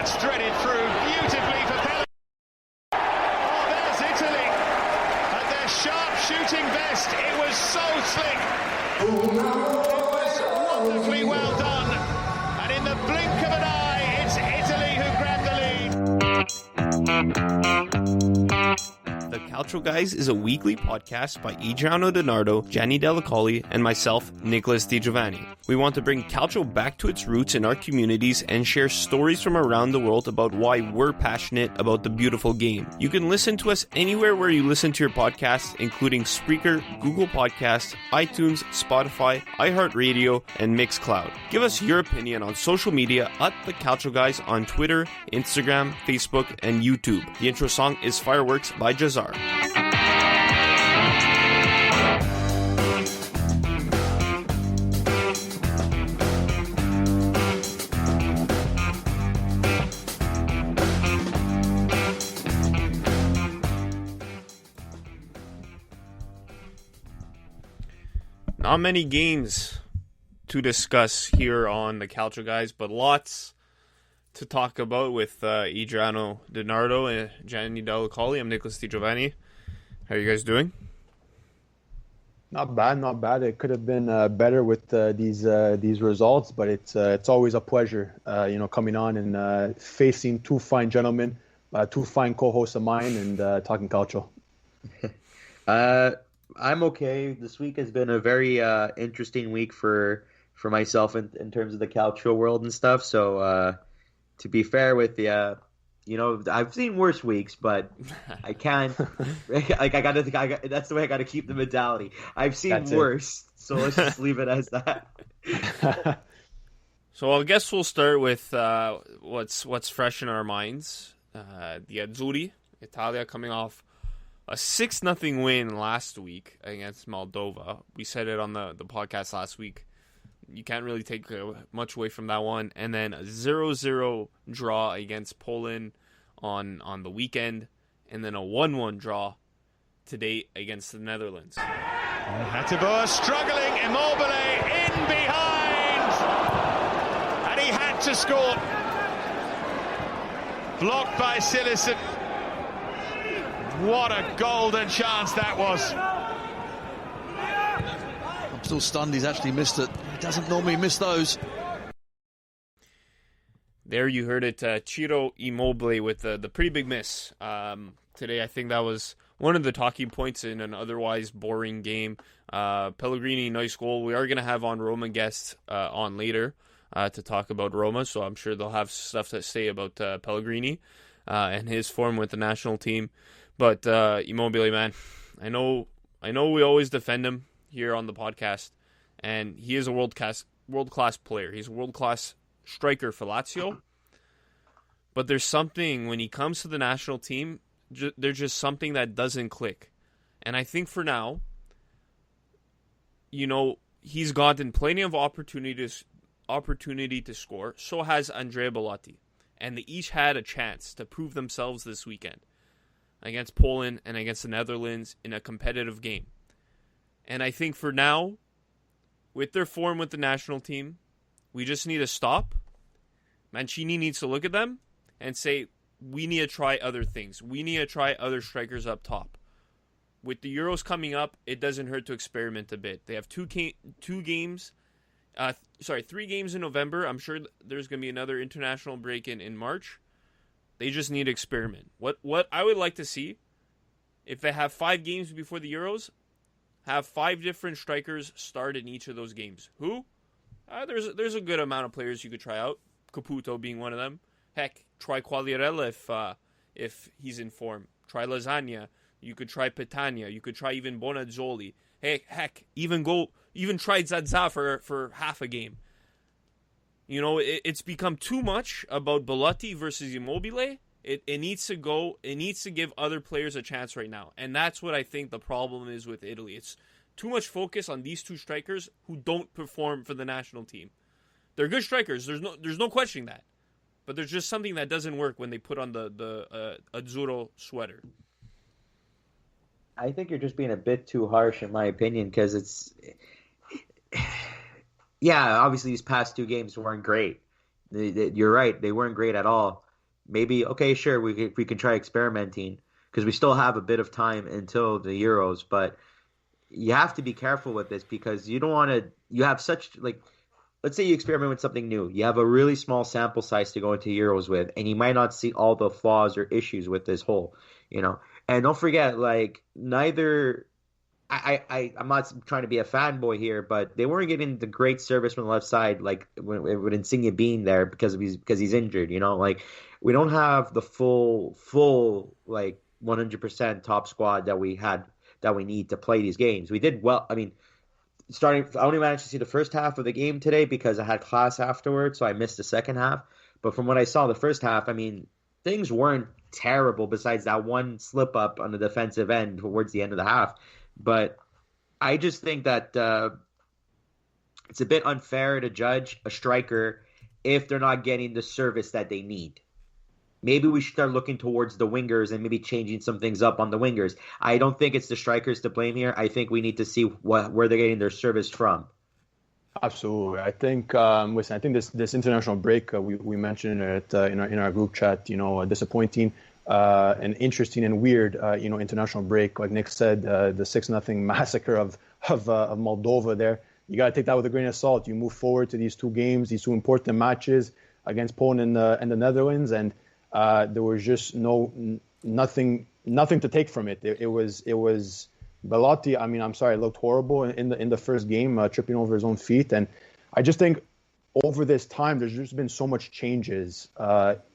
That's threaded through beautifully for Pele. Oh, there's Italy. At their sharp shooting vest, it was so slick. It was wonderfully well done. And in the blink of an eye, it's Italy who grabbed the lead. The Calcio Guys is a weekly podcast by Adreano Donardo, Gianni Dellacoli, and myself, Nicholas Di Giovanni. We want to bring Calcio back to its roots in our communities and share stories from around the world about why we're passionate about the beautiful game. You can listen to us anywhere where you listen to your podcasts, including Spreaker, Google Podcasts, iTunes, Spotify, iHeart Radio, and Mixcloud. Give us your opinion on social media at The Calcio Guys on Twitter, Instagram, Facebook, and YouTube. The intro song is Fireworks by Jazar. Not many games to discuss here on the Calcio Guys, but lots to talk about with Adreano Donardo and Gianni Dellacoli. I'm Nicholas Di Giovanni. How are you guys doing? Not bad. It could have been better with these results, but it's always a pleasure, coming on and facing two fine gentlemen, two fine co-hosts of mine, and talking calcio. I'm okay. This week has been a very interesting week for myself in terms of the calcio world and stuff. So to be fair with the, I've seen worse weeks, but I can't. That's the way I got to keep the mentality. I've seen worse, so let's just leave it as that. So I guess we'll start with what's fresh in our minds. The Azzurri, Italia, coming off a 6-0 win last week against Moldova. We said it on the podcast last week. You can't really take much away from that one. And then a 0-0 draw against Poland on the weekend. And then a 1-1 draw today against the Netherlands. Hateboer struggling, Immobile in behind. And he had to score. Blocked by Sillissen. What a golden chance that was. I'm still stunned he's actually missed it. He doesn't normally miss those. There you heard it, Ciro Immobile with the pretty big miss. Today I think that was one of the talking points in an otherwise boring game. Pellegrini, nice goal. We are going to have on Roma guests on later to talk about Roma, so I'm sure they'll have stuff to say about Pellegrini and his form with the national team. But Immobile, man, I know we always defend him here on the podcast, and he is a world-class player. He's a world-class striker for Lazio. But there's something, when he comes to the national team, there's just something that doesn't click. And I think for now, he's gotten plenty of opportunity to score. So has Andrea Bellotti. And they each had a chance to prove themselves this weekend against Poland and against the Netherlands in a competitive game. And I think for now, with their form with the national team, we just need to stop. Mancini needs to look at them and say, we need to try other things. We need to try other strikers up top. With the Euros coming up, it doesn't hurt to experiment a bit. They have three games in November. I'm sure there's going to be another international break in March. They just need to experiment. What I would like to see, if they have 5 games before the Euros, have 5 different strikers start in each of those games. Who? There's a good amount of players you could try out. Caputo being one of them. Heck, try Quagliarella if he's in form. Try Lasagna. You could try Petagna. You could try even Bonazzoli. Heck, even try Zaza for half a game. It's become too much about Bellotti versus Immobile. It needs to go. It needs to give other players a chance right now. And that's what I think the problem is with Italy. It's too much focus on these two strikers who don't perform for the national team. They're good strikers. There's no questioning that. But there's just something that doesn't work when they put on the Azzurro sweater. I think you're just being a bit too harsh, in my opinion, because it's... Yeah, obviously these past 2 games weren't great. You're right, they weren't great at all. maybe, okay, sure, we can try experimenting because we still have a bit of time until the Euros, but you have to be careful with this because you don't want to, you have such, like, let's say you experiment with something new. You have a really small sample size to go into Euros with, and you might not see all the flaws or issues with this whole, you know. And don't forget, like, neither I'm not trying to be a fanboy here, but they weren't getting the great service from the left side, like with Insigne being there because he's injured. You know, like we don't have the full like 100% top squad that we need to play these games. We did well. I mean, I only managed to see the first half of the game today because I had class afterwards, so I missed the second half. But from what I saw the first half, I mean, things weren't terrible besides that one slip up on the defensive end towards the end of the half. But I just think that it's a bit unfair to judge a striker if they're not getting the service that they need. Maybe we should start looking towards the wingers and maybe changing some things up on the wingers. I don't think it's the strikers to blame here. I think we need to see where they're getting their service from. Absolutely. I think, listen, I think this international break, we mentioned it in our group chat, disappointing. An interesting and weird, international break. Like Nick said, the 6-0 massacre of Moldova there. You got to take that with a grain of salt. You move forward to these two games, these two important matches against Poland and the Netherlands, and there was just nothing to take from it. It was Belotti. I mean, I'm sorry, it looked horrible in the first game, tripping over his own feet, and I just think over this time, there's just been so much changes.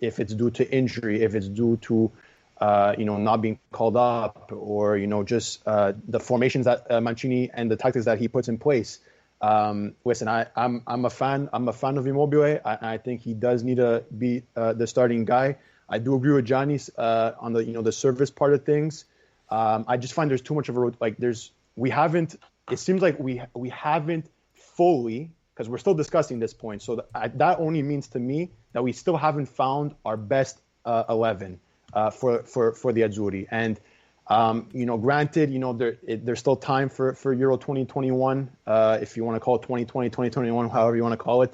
If it's due to injury, if it's due to, not being called up, or just the formations that Mancini and the tactics that he puts in place. Listen, I'm a fan. I'm a fan of Immobile. I think he does need to be the starting guy. I do agree with Gianni on the service part of things. I just find there's too much of a we haven't. It seems like we haven't fully. Because we're still discussing this point. So that only means to me that we still haven't found our best 11 for the Azzurri. And, granted, there's still time for Euro 2021, if you want to call it 2020, 2021, however you want to call it.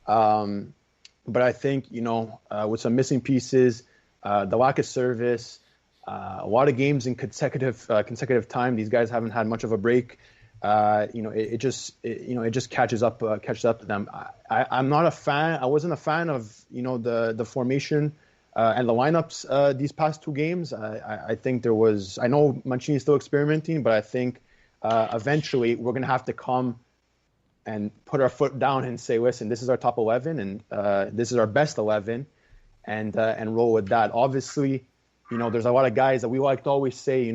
But I think, with some missing pieces, the lack of service, a lot of games in consecutive time, these guys haven't had much of a break. It just catches up to them. I'm not a fan. I wasn't a fan of the formation and the lineups these past two games. I think I know Mancini is still experimenting, but I think eventually we're gonna have to come and put our foot down and say, listen, this is our top 11 and this is our best 11, and roll with that. Obviously, there's a lot of guys that we like to always say,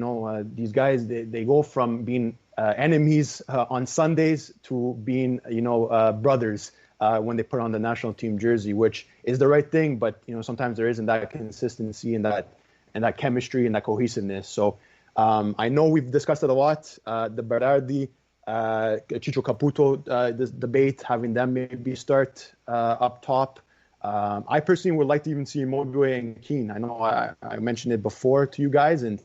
these guys they go from being enemies on Sundays to being, brothers when they put on the national team jersey, which is the right thing. But sometimes there isn't that consistency and that chemistry and that cohesiveness. So I know we've discussed it a lot. The Berardi, Ciccio Caputo, this debate, having them maybe start up top. I personally would like to even see Immobile and Keane. I know I mentioned it before to you guys, and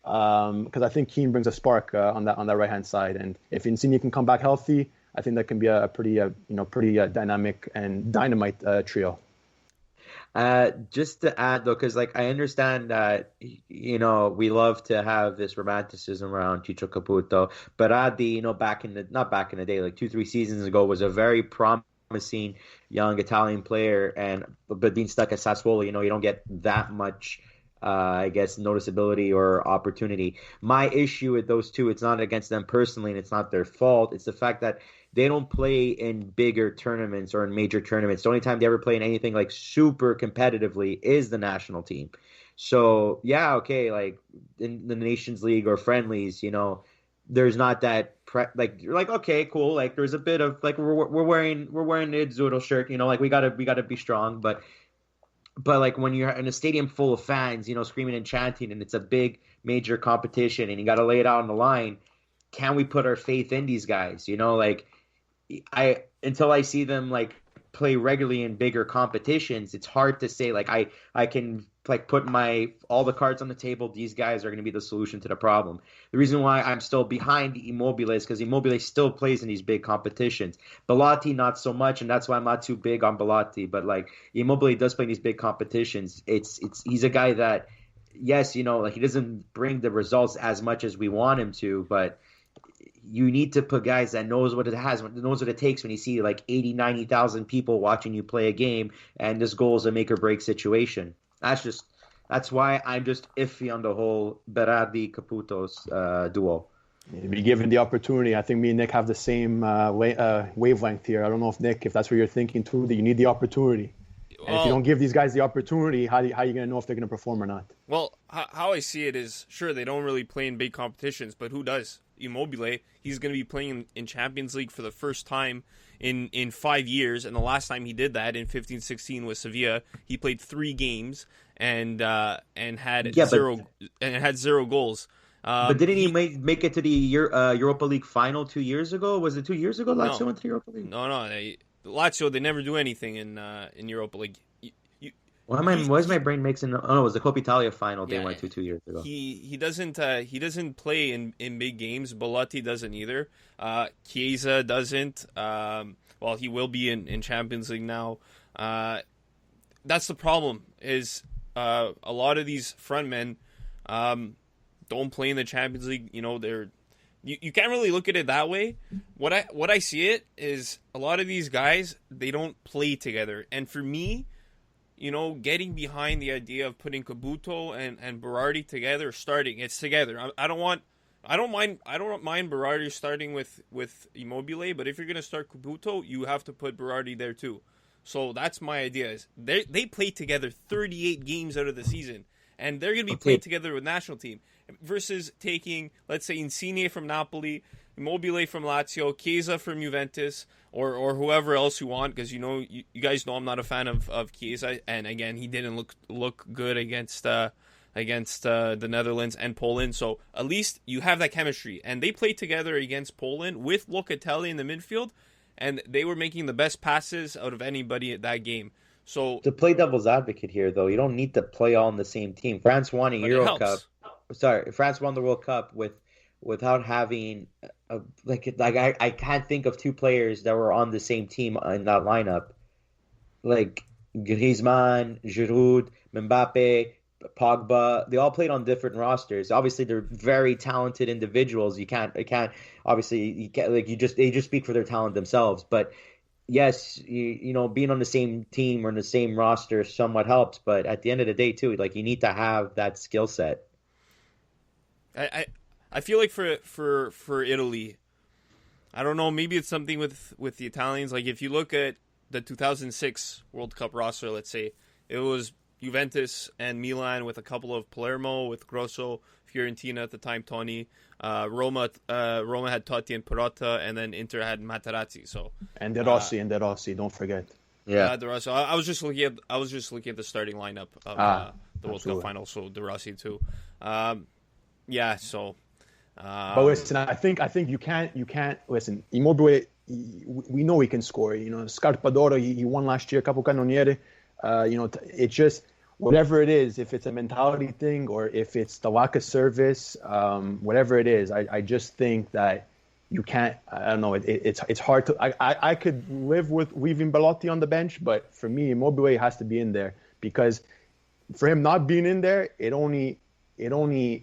because I think Keane brings a spark on that right hand side, and if Insigne can come back healthy, I think that can be a pretty dynamic and dynamite trio. Just to add though, because I understand that we love to have this romanticism around Ciccio Caputo, but Adi, not back in the day, like 2-3 seasons ago, was a very promising young Italian player, but being stuck at Sassuolo, you don't get that much. I guess noticeability or opportunity. My issue with those two, it's not against them personally and it's not their fault. It's the fact that they don't play in bigger tournaments or in major tournaments. The only time they ever play in anything like super competitively is the national team. So yeah, okay, like in the Nations League or friendlies, there's not that you're like, okay, cool. Like there's a bit of like we're wearing the Azzurro shirt, like we gotta be strong, but like when you're in a stadium full of fans, screaming and chanting, and it's a big major competition, and you got to lay it out on the line, can we put our faith in these guys? Until I see them like play regularly in bigger competitions, it's hard to say like I can like put all the cards on the table. These guys are going to be the solution to the problem. The reason why I'm still behind Immobile is because Immobile still plays in these big competitions. Belotti not so much, and that's why I'm not too big on Belotti. But like Immobile does play in these big competitions. He's a guy that, yes, like he doesn't bring the results as much as we want him to, but you need to put guys that knows what it takes when you see like 80, 90,000 people watching you play a game, and this goal is a make or break situation. That's why I'm just iffy on the whole Berardi-Caputo's duo. Be given the opportunity. I think me and Nick have the same wavelength here. I don't know if Nick, if that's what you're thinking too, that you need the opportunity. And if you don't give these guys the opportunity, how are you going to know if they're going to perform or not? Well, how I see it is, sure, they don't really play in big competitions, but who does? Immobile, he's going to be playing in Champions League for the first time in 5 years, and the last time he did that in 15-16 with Sevilla, he played 3 games and had zero goals. But didn't he make it to the Europa League final 2 years ago? Was it 2 years ago Lazio went to the Europa League? No. Lazio, they never do anything in Europa League. Why is my brain mixing? Oh no, it was the Coppa Italia final they went to 2 years ago. He doesn't play in big games. Belotti doesn't either. Chiesa doesn't. Well, he will be in Champions League now. That's the problem. Is a lot of these frontmen don't play in the Champions League. You can't really look at it that way. What I see it is a lot of these guys, they don't play together, and for me, getting behind the idea of putting Caputo and Berardi together, it's together. I don't mind Berardi starting with Immobile, but if you're gonna start Caputo, you have to put Berardi there too. So that's my idea. Is they play together 38 games out of the season, and they're gonna be playing together with national team versus taking, let's say, Insigne from Napoli, Immobile from Lazio, Chiesa from Juventus, or whoever else you want, because you guys know I'm not a fan of Chiesa, and again he didn't look good against the Netherlands and Poland. So at least you have that chemistry, and they played together against Poland with Locatelli in the midfield, and they were making the best passes out of anybody at that game. So to play devil's advocate here, though, you don't need to play all on the same team. France won a Euro Cup. Sorry, France won the World Cup without having I can't think of 2 players that were on the same team in that lineup, like Griezmann, Giroud, Mbappe, Pogba. They all played on different rosters. Obviously, they're very talented individuals. They just speak for their talent themselves. But yes, being on the same team or in the same roster somewhat helps. But at the end of the day, too, like you need to have that skill set. I feel like for Italy, I don't know, maybe it's something with the Italians. Like if you look at the 2006 World Cup roster, let's say, it was Juventus and Milan with a couple of Palermo, with Grosso, Fiorentina at the time, Toni. Roma had Totti and Perotta, and then Inter had Materazzi. So and De Rossi, don't forget. Yeah, De Rossi. I was just looking at the starting lineup of the World Cup final, so De Rossi too. Yeah, so. But listen, I think you can't listen. Immobile, we know he can score. Scarpa d'Oro, he won last year, Capo Cannoniere. It's just whatever it is. If it's a mentality thing or if it's the lack of service, whatever it is, I just think that you can't. I don't know. It's hard to. I could live with leaving Belotti on the bench, but for me, Immobile has to be in there because for him not being in there, it only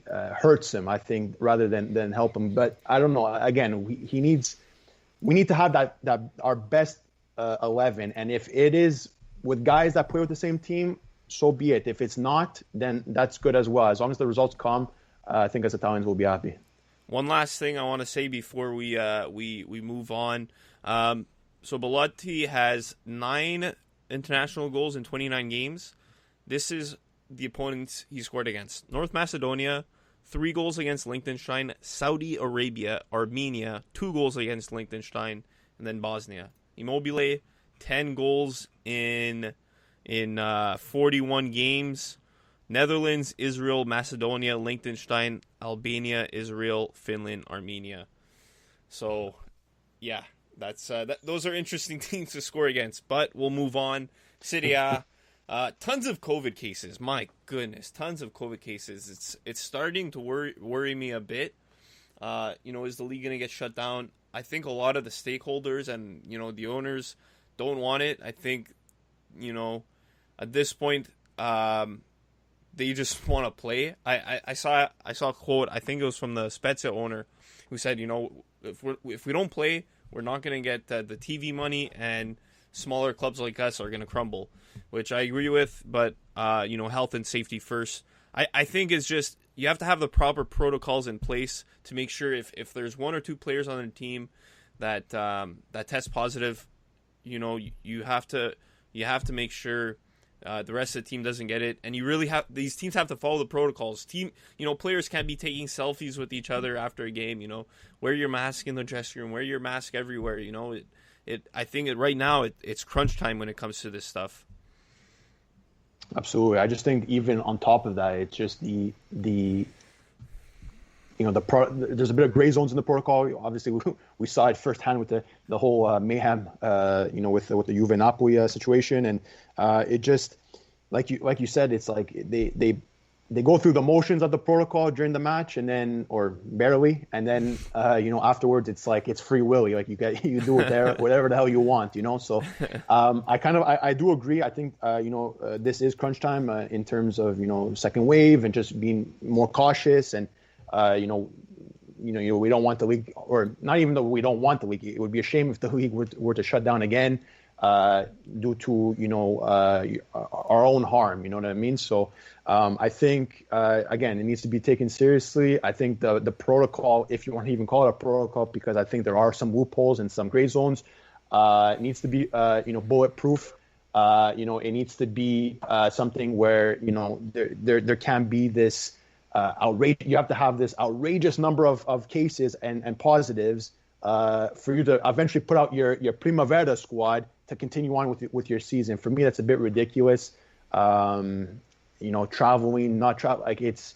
hurts him, I think, rather than help him. But I don't know. Again, we need to have that our best 11, and if it is with guys that play with the same team, so be it. If it's not, then that's good as well. As long as the results come, I think as Italians we'll be happy. One last thing I want to say before we move on. So Belotti has 9 international goals in 29 games. This is the opponents he scored against: North Macedonia, 3 goals against Liechtenstein, Saudi Arabia, Armenia, 2 goals against Liechtenstein, and then Bosnia. Immobile, 10 goals in 41 games. Netherlands, Israel, Macedonia, Liechtenstein, Albania, Israel, Finland, Armenia. So, yeah, those are interesting teams to score against. But we'll move on. Serie A, tons of COVID cases. My goodness, tons of COVID cases. It's starting to worry me a bit. Is the league going to get shut down? I think a lot of the stakeholders and the owners don't want it. I think at this point they just want to play. I saw a quote. I think it was from the Spezia owner who said, if we don't play, we're not going to get the TV money, and smaller clubs like us are going to crumble, which I agree with. But health and safety first. I think it's just you have to have the proper protocols in place to make sure if there's one or two players on the team that test positive, you have to make sure the rest of the team doesn't get it, and you really have these teams have to follow the protocols. Players can't be taking selfies with each other after a game. Wear your mask in the dressing room, wear your mask everywhere. I think right now it's crunch time when it comes to this stuff. Absolutely. I just think even on top of that, it's just there's a bit of gray zones in the protocol. Obviously, we saw it firsthand with the whole mayhem, with the Juve Napoli situation, and it just like you said, it's like they go through the motions of the protocol during the match, and then or barely, and then afterwards it's like it's free will. Like you do it there, whatever the hell you want, So I do agree. I think this is crunch time in terms of second wave and just being more cautious, and we don't want the league, or not even that we don't want the league. It would be a shame if the league were to shut down again due to our own harm. You know what I mean? So I think again, it needs to be taken seriously. I think the protocol, if you want to even call it a protocol, because I think there are some loopholes and some gray zones, it needs to be bulletproof. It needs to be something where there can be this outrage. You have to have this outrageous number of cases and positives for you to eventually put out your Primavera squad to continue on with your season. For me, that's a bit ridiculous. Traveling, not travel, like it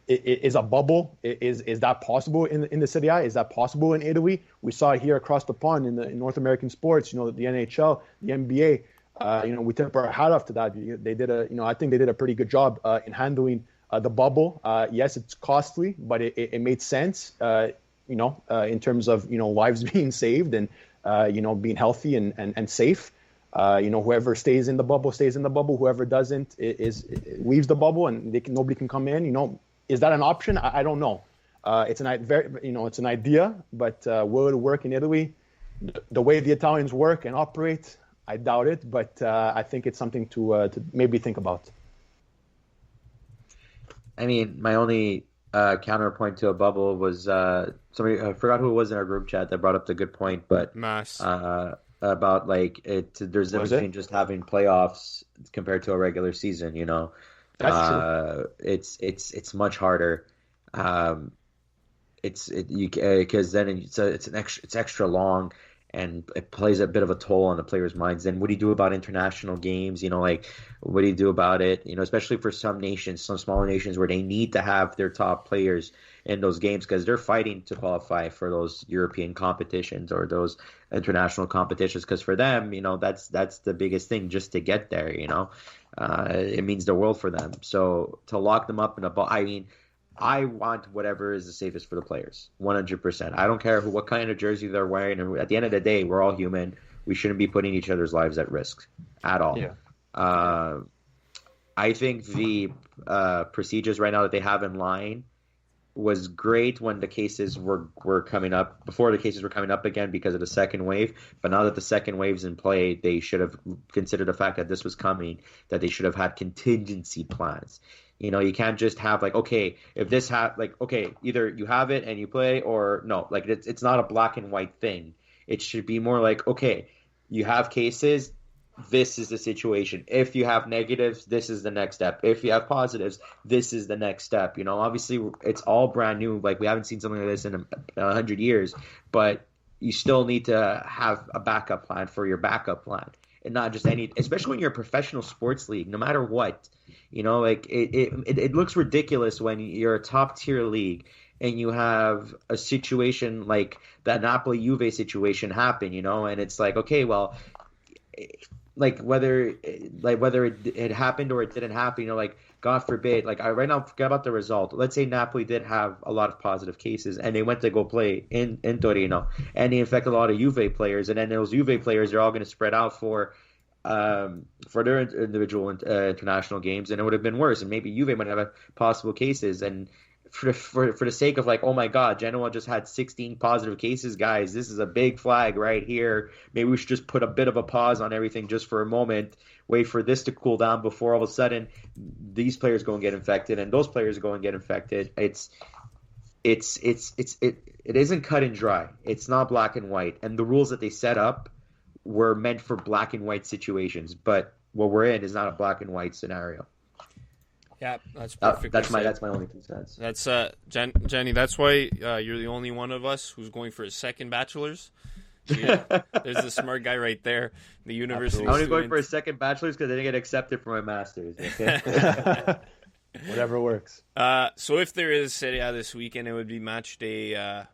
is a bubble. Is that possible in the Serie A? Is that possible in Italy? We saw it here across the pond in North American sports. The NHL, the NBA. We tip our hat off to that. They did I think they did a pretty good job in handling the bubble. Yes, it's costly, but it made sense. In terms of lives being saved and being healthy and safe. Whoever stays in the bubble stays in the bubble. Whoever doesn't leaves the bubble, and nobody can come in. Is that an option? I don't know. It's an idea, but will it work in Italy? The way the Italians work and operate, I doubt it. But I think it's something to maybe think about. I mean, my only counterpoint to a bubble was somebody, I forgot who it was in our group chat that brought up the good point, but Mass. About there's a difference between just having playoffs compared to a regular season. That's true. It's much harder. Because then it's extra long, and it plays a bit of a toll on the players' minds. Then what do you do about international games? What do you do about it? Especially for some nations, some smaller nations where they need to have their top players in those games because they're fighting to qualify for those European competitions or those international competitions. Because for them, that's the biggest thing just to get there. It means the world for them. So to lock them up in a ball, I want whatever is the safest for the players, 100%. I don't care what kind of jersey they're wearing. And at the end of the day, we're all human. We shouldn't be putting each other's lives at risk at all. Yeah. I think the procedures right now that they have in line was great when the cases were coming up, before the cases were coming up again because of the second wave. But now that the second wave's in play, they should have considered the fact that this was coming, that they should have had contingency plans. You can't just have if this either you have it and you play or no. It's not a black and white thing. It should be more you have cases, this is the situation. If you have negatives, this is the next step. If you have positives, this is the next step. Obviously it's all brand new. We haven't seen something like this in 100 years, but you still need to have a backup plan for your backup plan. And not just especially when you're a professional sports league, no matter what, it looks ridiculous when you're a top tier league and you have a situation like that Napoli-Juve situation happen, and it's like, okay, well, whether it happened or it didn't happen, like, God forbid, like, right now, forget about the result. Let's say Napoli did have a lot of positive cases, and they went to go play in Torino, and they infected a lot of Juve players, and then those Juve players are all going to spread out for their individual international games, and it would have been worse, and maybe Juve might have possible cases, and for the sake of, like, oh my God, Genoa just had 16 positive cases, guys, this is a big flag right here. Maybe we should just put a bit of a pause on everything just for a moment, wait for this to cool down before all of a sudden these players go and get infected and those players go and get infected. It isn't cut and dry. It's not black and white, and the rules that they set up were meant for black and white situations, but what we're in is not a black and white scenario. Yeah, that's perfect. That's my only 2 cents. That's Gianni. That's why you're the only one of us who's going for his second bachelor's. Yeah, there's a smart guy right there. The university. I'm only going for a second bachelor's because I didn't get accepted for my master's. Okay? Whatever works. So if there is Serie A this weekend, it would be match day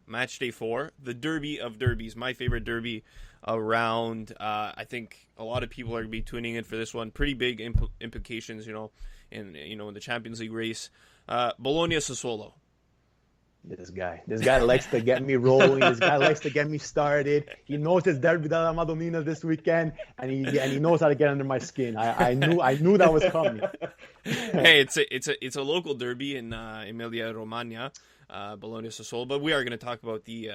4, the derby of derbies, my favorite derby around. I think a lot of people are going to be tuning in for this one. Pretty big implications, in the Champions League race. Bologna Sassuolo. This guy likes to get me rolling. This guy likes to get me started. He knows it's Derby della Madonnina this weekend, and he knows how to get under my skin. I knew that was coming. Hey, it's a local derby in Emilia Romagna, Bologna Sassuolo. But we are going to talk about the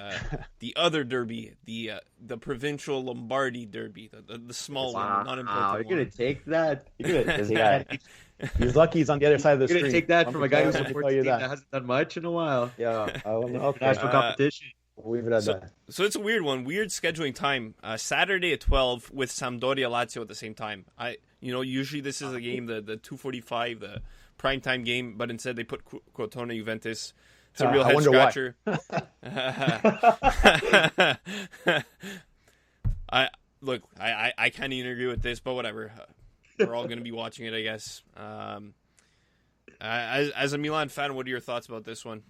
other derby, the provincial Lombardy derby, the small one, not important. Wow, you're going to take that? You're going to take that? He's lucky he's on the other side of the screen. You're going to take that from a guy who supports a team that hasn't done much in a while. Yeah. Okay. National competition. We'll leave it at that. So it's a weird one. Weird scheduling time. Saturday at 12 with Sampdoria Lazio at the same time. Usually this is a game, the 2:45, the primetime game, but instead they put Crotone Juventus. It's a real head scratcher. I can't even agree with this, but whatever. We're all going to be watching it, I guess. As a Milan fan, what are your thoughts about this one?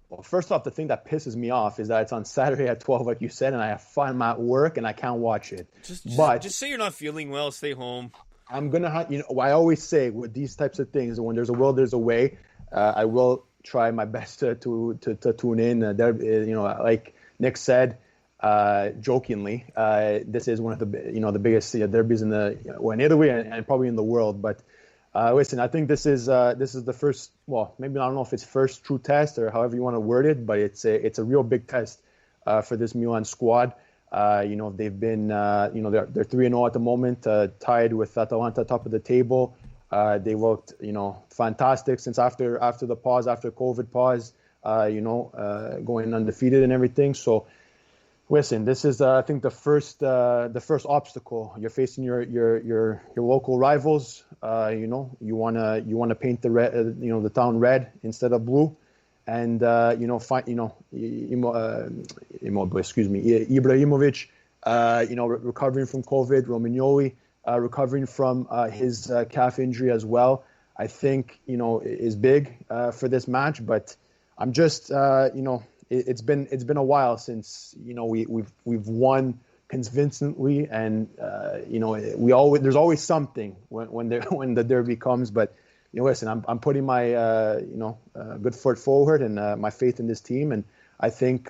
Well, first off, the thing that pisses me off is that it's on Saturday at 12, like you said, and I have fun at work and I can't watch it. Just say you're not feeling well, stay home. I'm going to, I always say with these types of things, when there's a will, there's a way. I will try my best to tune in. Like Nick said, jokingly, this is one of the biggest derbies in Italy and probably in the world. But listen, I think this is the first. Well, maybe I don't know if it's first true test or however you want to word it, but it's a real big test for this Milan squad. They've been they're 3-0 at the moment, tied with Atalanta top of the table. They looked fantastic since after the pause, after COVID pause, going undefeated and everything. So. Listen, this is I think the first obstacle. You're facing your local rivals. You wanna paint the red, the town red instead of blue, and Ibrahimovic, recovering from COVID, Romagnoli recovering from his calf injury as well. I think is big for this match, but I'm just It's been a while since we've won convincingly, and there's always something when the derby comes. But listen, I'm putting my good foot forward and my faith in this team, and I think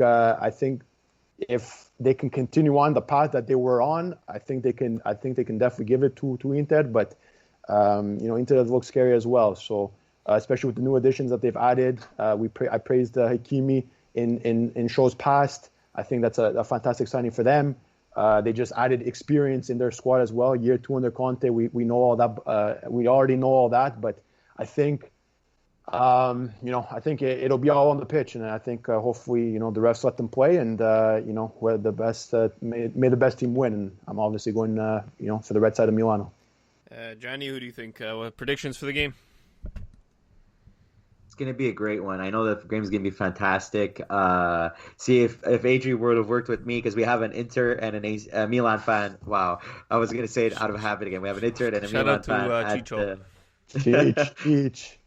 if they can continue on the path that they were on, I think they can definitely give it to Inter. But Inter looks scary as well. So especially with the new additions that they've added, I praised Hakimi. In shows past, I think that's a fantastic signing for them. They just added experience in their squad as well. Year 2 under Conte, we know all that. We already know all that, but I think, I think it'll be all on the pitch, and I think hopefully the refs let them play, and where the best may the best team win. And I'm obviously going for the red side of Milano. Gianni, who do you think? What predictions for the game? Going to be a great one. I know that the game's going to be fantastic. See if Adri would have worked with me, because we have an Inter and a Milan fan. Wow, I was going to say it out of habit again. We have an Inter and a Milan fan. Shout out to Chicho.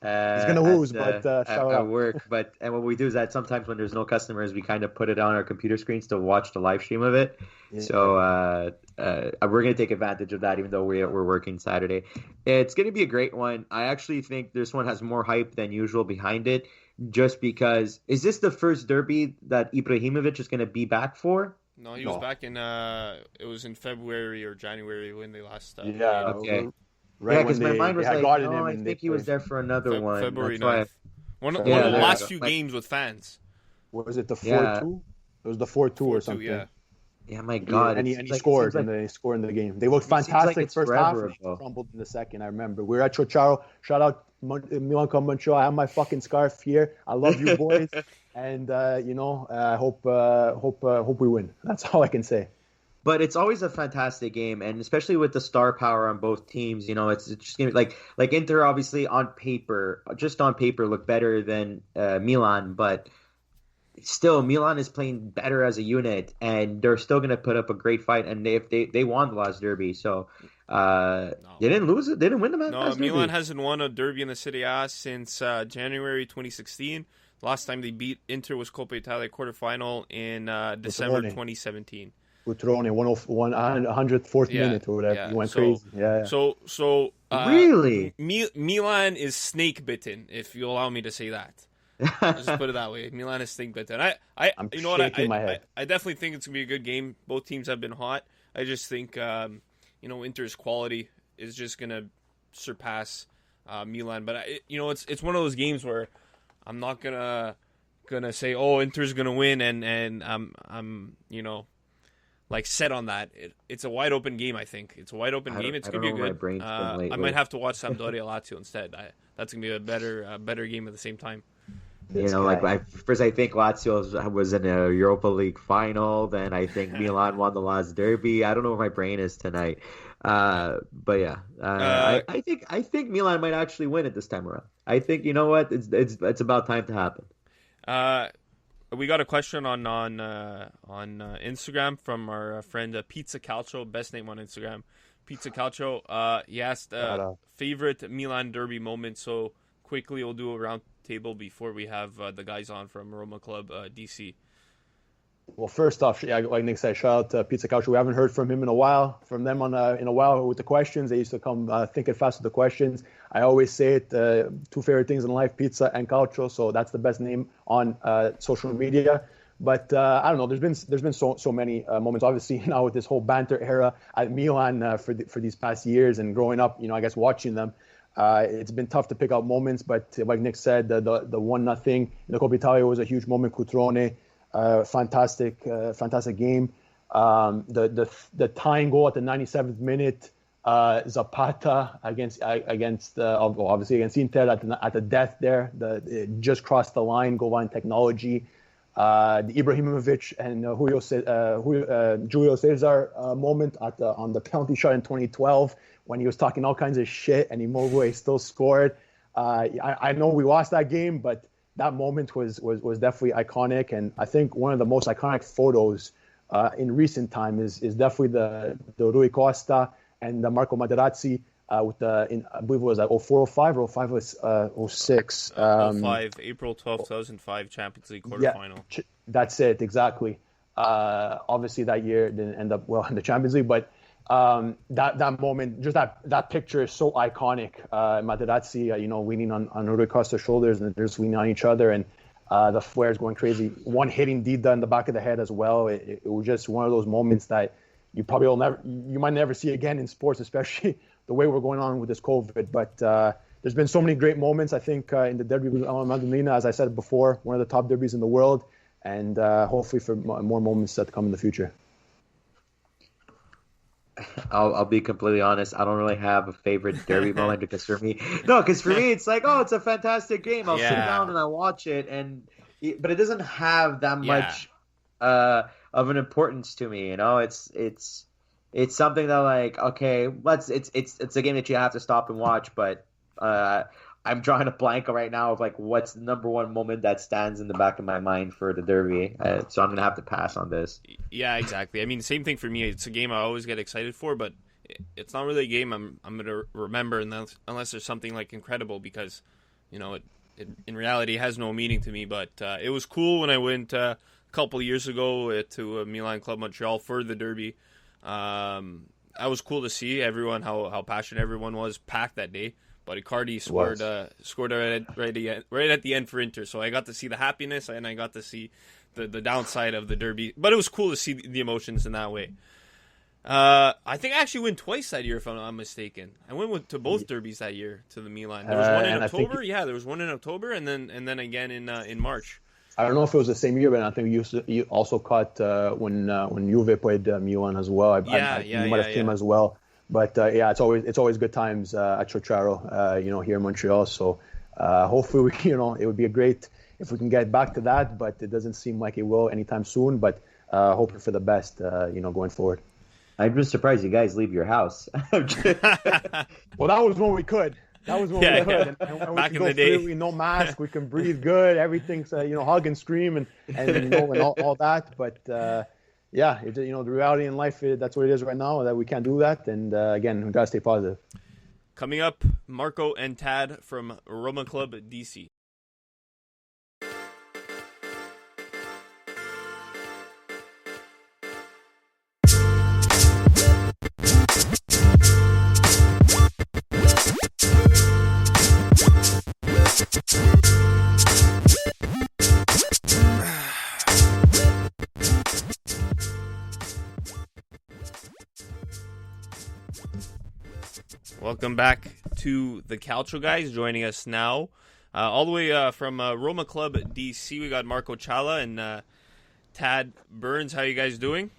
He's gonna lose, but shout at out. work. And what we do is that sometimes when there's no customers, we kind of put it on our computer screens to watch the live stream of it. Yeah. So we're gonna take advantage of that, even though we're working Saturday. It's gonna be a great one. I actually think this one has more hype than usual behind it, just because. Is this the first derby that Ibrahimovic is gonna be back for? No, he was back in. It was in February or January when they last. Yeah. Okay. Right, because my mind was like, oh, I think he was there for another one. February That's 9th. One of the Yeah, last few games with fans. What was it, the 4-2? Yeah. It was the 4-2 or something. Yeah. Yeah, my God. And he scored, and they scored in the game. They looked fantastic it's first half, forever and ago. crumbled in the second. I remember. We were at Ciociaro. Shout out Milan Montreal. I have my fucking scarf here. I love you boys, and I hope we win. That's all I can say. But it's always a fantastic game, and especially with the star power on both teams, it's just gonna be like Inter obviously on paper, look better than Milan, but still Milan is playing better as a unit, and they're still gonna put up a great fight. And they won the last derby, so they didn't lose it, they didn't win the No, last Milan derby. hasn't won a derby in the Serie A since January 2016. Last time they beat Inter was Coppa Italia quarterfinal in December 2017. Cutrone, 104th minute or whatever. He went crazy. Yeah. So Really? Milan is snake bitten, if you allow me to say that. Let's just put it that way. Milan is snake bitten. I'm shaking my head. I definitely think it's gonna be a good game. Both teams have been hot. I just think Inter's quality is just gonna surpass Milan. But it's one of those games where I'm not gonna say, oh, Inter's gonna win, and I'm set on that. It's a wide open game. I think it's a wide open game. It's gonna be good. I might have to watch Sampdoria Lazio instead. That's gonna be a better game at the same time. First I think Lazio was in a Europa League final. Then I think Milan won the last derby. I don't know where my brain is tonight. But yeah, I think Milan might actually win it this time around. I think it's about time to happen. We got a question on Instagram from our friend Pizza Calcio, best name on Instagram, Pizza Calcio. He asked favorite Milan derby moment. So quickly, we'll do a round table before we have the guys on from Roma Club DC. Well, first off, like Nick said, shout out to Pizza Couch. We haven't heard from him in a while. From them in a while with the questions. They used to come thinking fast with the questions. I always say it, two favorite things in life, pizza and calcio. So that's the best name on social media. But I don't know. There's been so many moments. Obviously, now with this whole banter era at Milan for these past years and growing up, I guess watching them, it's been tough to pick out moments. But like Nick said, the 1-0 in the Coppa Italia was a huge moment. Cutrone. Fantastic game. The tying goal at the 97th minute, Zapata against obviously against Inter at the death there. It just crossed the line, goal line technology. The Ibrahimovic and Julio Cesar moment on the penalty shot in 2012 when he was talking all kinds of shit and Immobile still scored. I know we lost that game, but that moment was definitely iconic, and I think one of the most iconic photos in recent time is definitely the Rui Costa and the Marco Materazzi with I believe it was 04-05 or 05-06. 05, April 12, 2005 Champions League quarterfinal. Yeah, that's it, exactly. Obviously that year didn't end up well in the Champions League, but that moment, just that picture is so iconic. Materazzi, leaning on Rui Costa's shoulders, and they're just leaning on each other, and the flares going crazy. One hitting Dida in the back of the head as well. It was just one of those moments that you might never see again in sports, especially the way we're going on with this COVID. But there's been so many great moments. I think in the derby with Madonnina, as I said before, one of the top derbies in the world, and hopefully for more moments that come in the future. I'll be completely honest. I don't really have a favorite derby moment because for me, it's like, oh, it's a fantastic game. I'll sit down and I watch it, but it doesn't have that much of an importance to me. It's something that, like, okay, it's a game that you have to stop and watch. But I'm drawing a blank right now of like what's the number one moment that stands in the back of my mind for the derby. So I'm gonna have to pass on this. Yeah, exactly. I mean, same thing for me. It's a game I always get excited for, but it's not really a game I'm gonna remember unless there's something like incredible, because in reality has no meaning to me. But it was cool when I went a couple of years ago to Milan Club Montreal for the derby. That was cool to see everyone, how passionate everyone was, packed that day. But Icardi scored right at the end for Inter, so I got to see the happiness and I got to see the downside of the derby. But it was cool to see the emotions in that way. I think I actually went twice that year, if I'm not mistaken. I went to both derbies that year to the Milan. There was one in October. There was one in October, and then again in March. I don't know if it was the same year, but I think you also caught when Juve played Milan as well. You might have came as well. But it's always good times at Ciarla, here in Montreal. So hopefully, it would be great if we can get back to that. But it doesn't seem like it will anytime soon. But hoping for the best, going forward. I'm just surprised you guys leave your house. Well, that was when we could. That was when we could. And back we in the day. Freely, no mask. We can breathe good. Everything's, hug and scream and all that. But, the reality in life, that's what it is right now, that we can't do that. And, again, we got to stay positive. Coming up, Marco and Tad from Roma Club DC. Welcome back to the Calcio Guys. Joining us now, all the way from Roma Club DC, we got Marco Ciarla and Tad Burns. How you guys doing?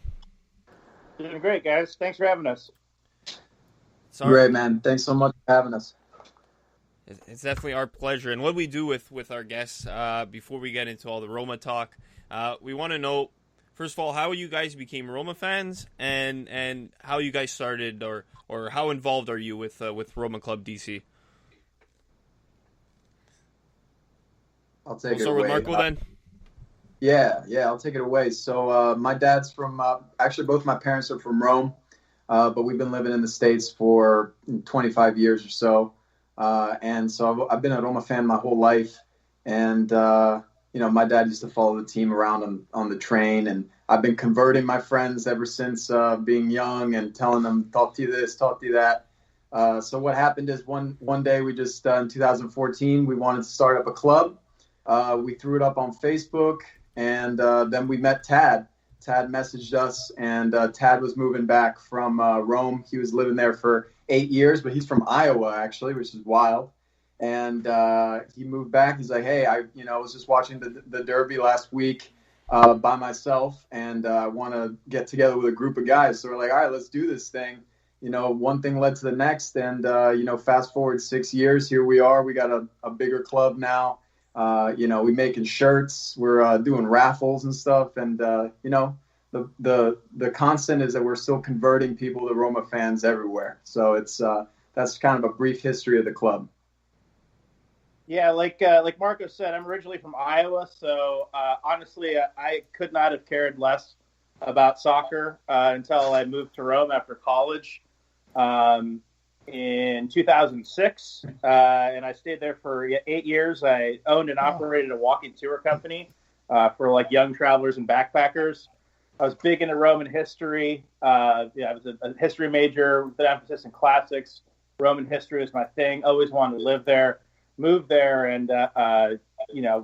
Doing great, guys. Thanks for having us. Great, man. Thanks so much for having us. It's definitely our pleasure. And what we do with our guests, before we get into all the Roma talk, we want to know, first of all, how you guys became Roma fans, and how you guys started, or how involved are you with Roma Club DC? I'll take it away. We'll start with Marco then. Yeah, I'll take it away. So my dad's from, actually both my parents are from Rome, but we've been living in the States for 25 years or so. And so I've been a Roma fan my whole life. And, my dad used to follow the team around on the train. And I've been converting my friends ever since being young and telling them, talk to you this, talk to you that. So what happened is one day we just, in 2014, we wanted to start up a club. We threw it up on Facebook, and then we met Tad. Tad messaged us, and Tad was moving back from Rome. He was living there for 8 years, but he's from Iowa, actually, which is wild. And he moved back. He's like, hey, I was just watching the Derby last week by myself, and I want to get together with a group of guys. So we're like, all right, let's do this thing. One thing led to the next, and, fast forward 6 years, here we are. We got a bigger club now. We making shirts, we're doing raffles and stuff. And, the constant is that we're still converting people to Roma fans everywhere. So that's kind of a brief history of the club. Yeah, like Marco said, I'm originally from Iowa, so honestly, I could not have cared less about soccer until I moved to Rome after college in 2006, and I stayed there for 8 years. I owned and operated a walking tour company for young travelers and backpackers. I was big into Roman history. I was a history major with an emphasis in classics. Roman history was my thing. Always wanted to live there. Moved there, and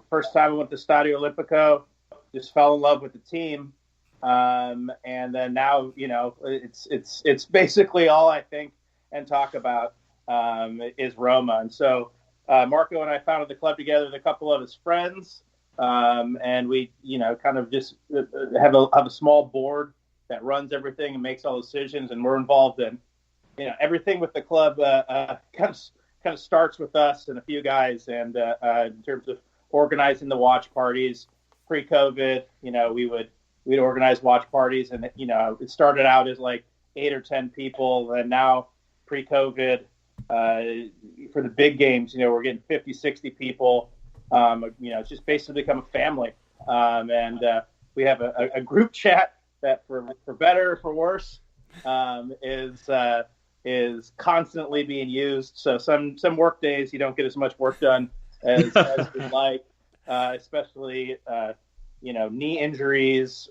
first time I went to Stadio Olimpico, just fell in love with the team, and then now it's basically all I think and talk about is Roma. And so Marco and I founded the club together with a couple of his friends, and we kind of just have a small board that runs everything and makes all decisions, and we're involved in everything with the club. Kind of starts with us and a few guys, and in terms of organizing the watch parties pre-COVID, we'd organize watch parties, and it started out as 8 or 10 people, and now pre-COVID, for the big games, we're getting 50, 60 people. It's just basically become a family, and we have a group chat that, for better or for worse, is constantly being used. So some work days you don't get as much work done as we'd like, especially knee injuries,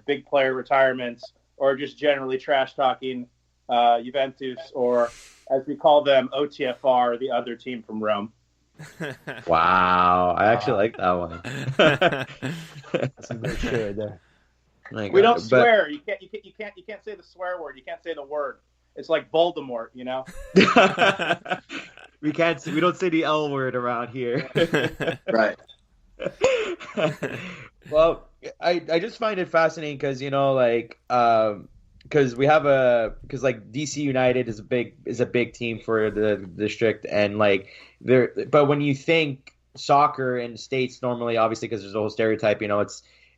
big player retirements, or just generally trash talking Juventus, or as we call them, OTFR, the other team from Rome. Wow, I actually like that one. That's some good shit right there. We don't swear. You can't say the swear word. You can't say the word. It's like Voldemort, We don't say the L word around here. Right. Well, I just find it fascinating because because DC United is a big team for the district, and but when you think soccer in the States, normally, obviously, because there's a whole stereotype,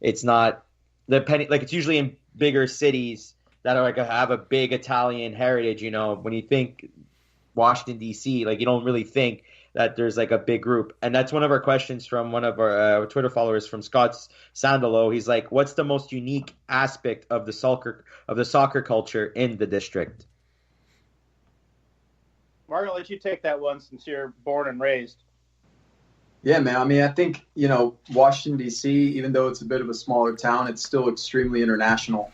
it's not it's usually in bigger cities that are have a big Italian heritage. When you think Washington DC, you don't really think that there's a big group. And that's one of our questions from one of our Twitter followers, from Scott Sandalo. He's like, what's the most unique aspect of the soccer culture in the district? Mark, I'll let you take that one since you're born and raised. Yeah, man. I mean, I think, Washington, D.C., even though it's a bit of a smaller town, it's still extremely international.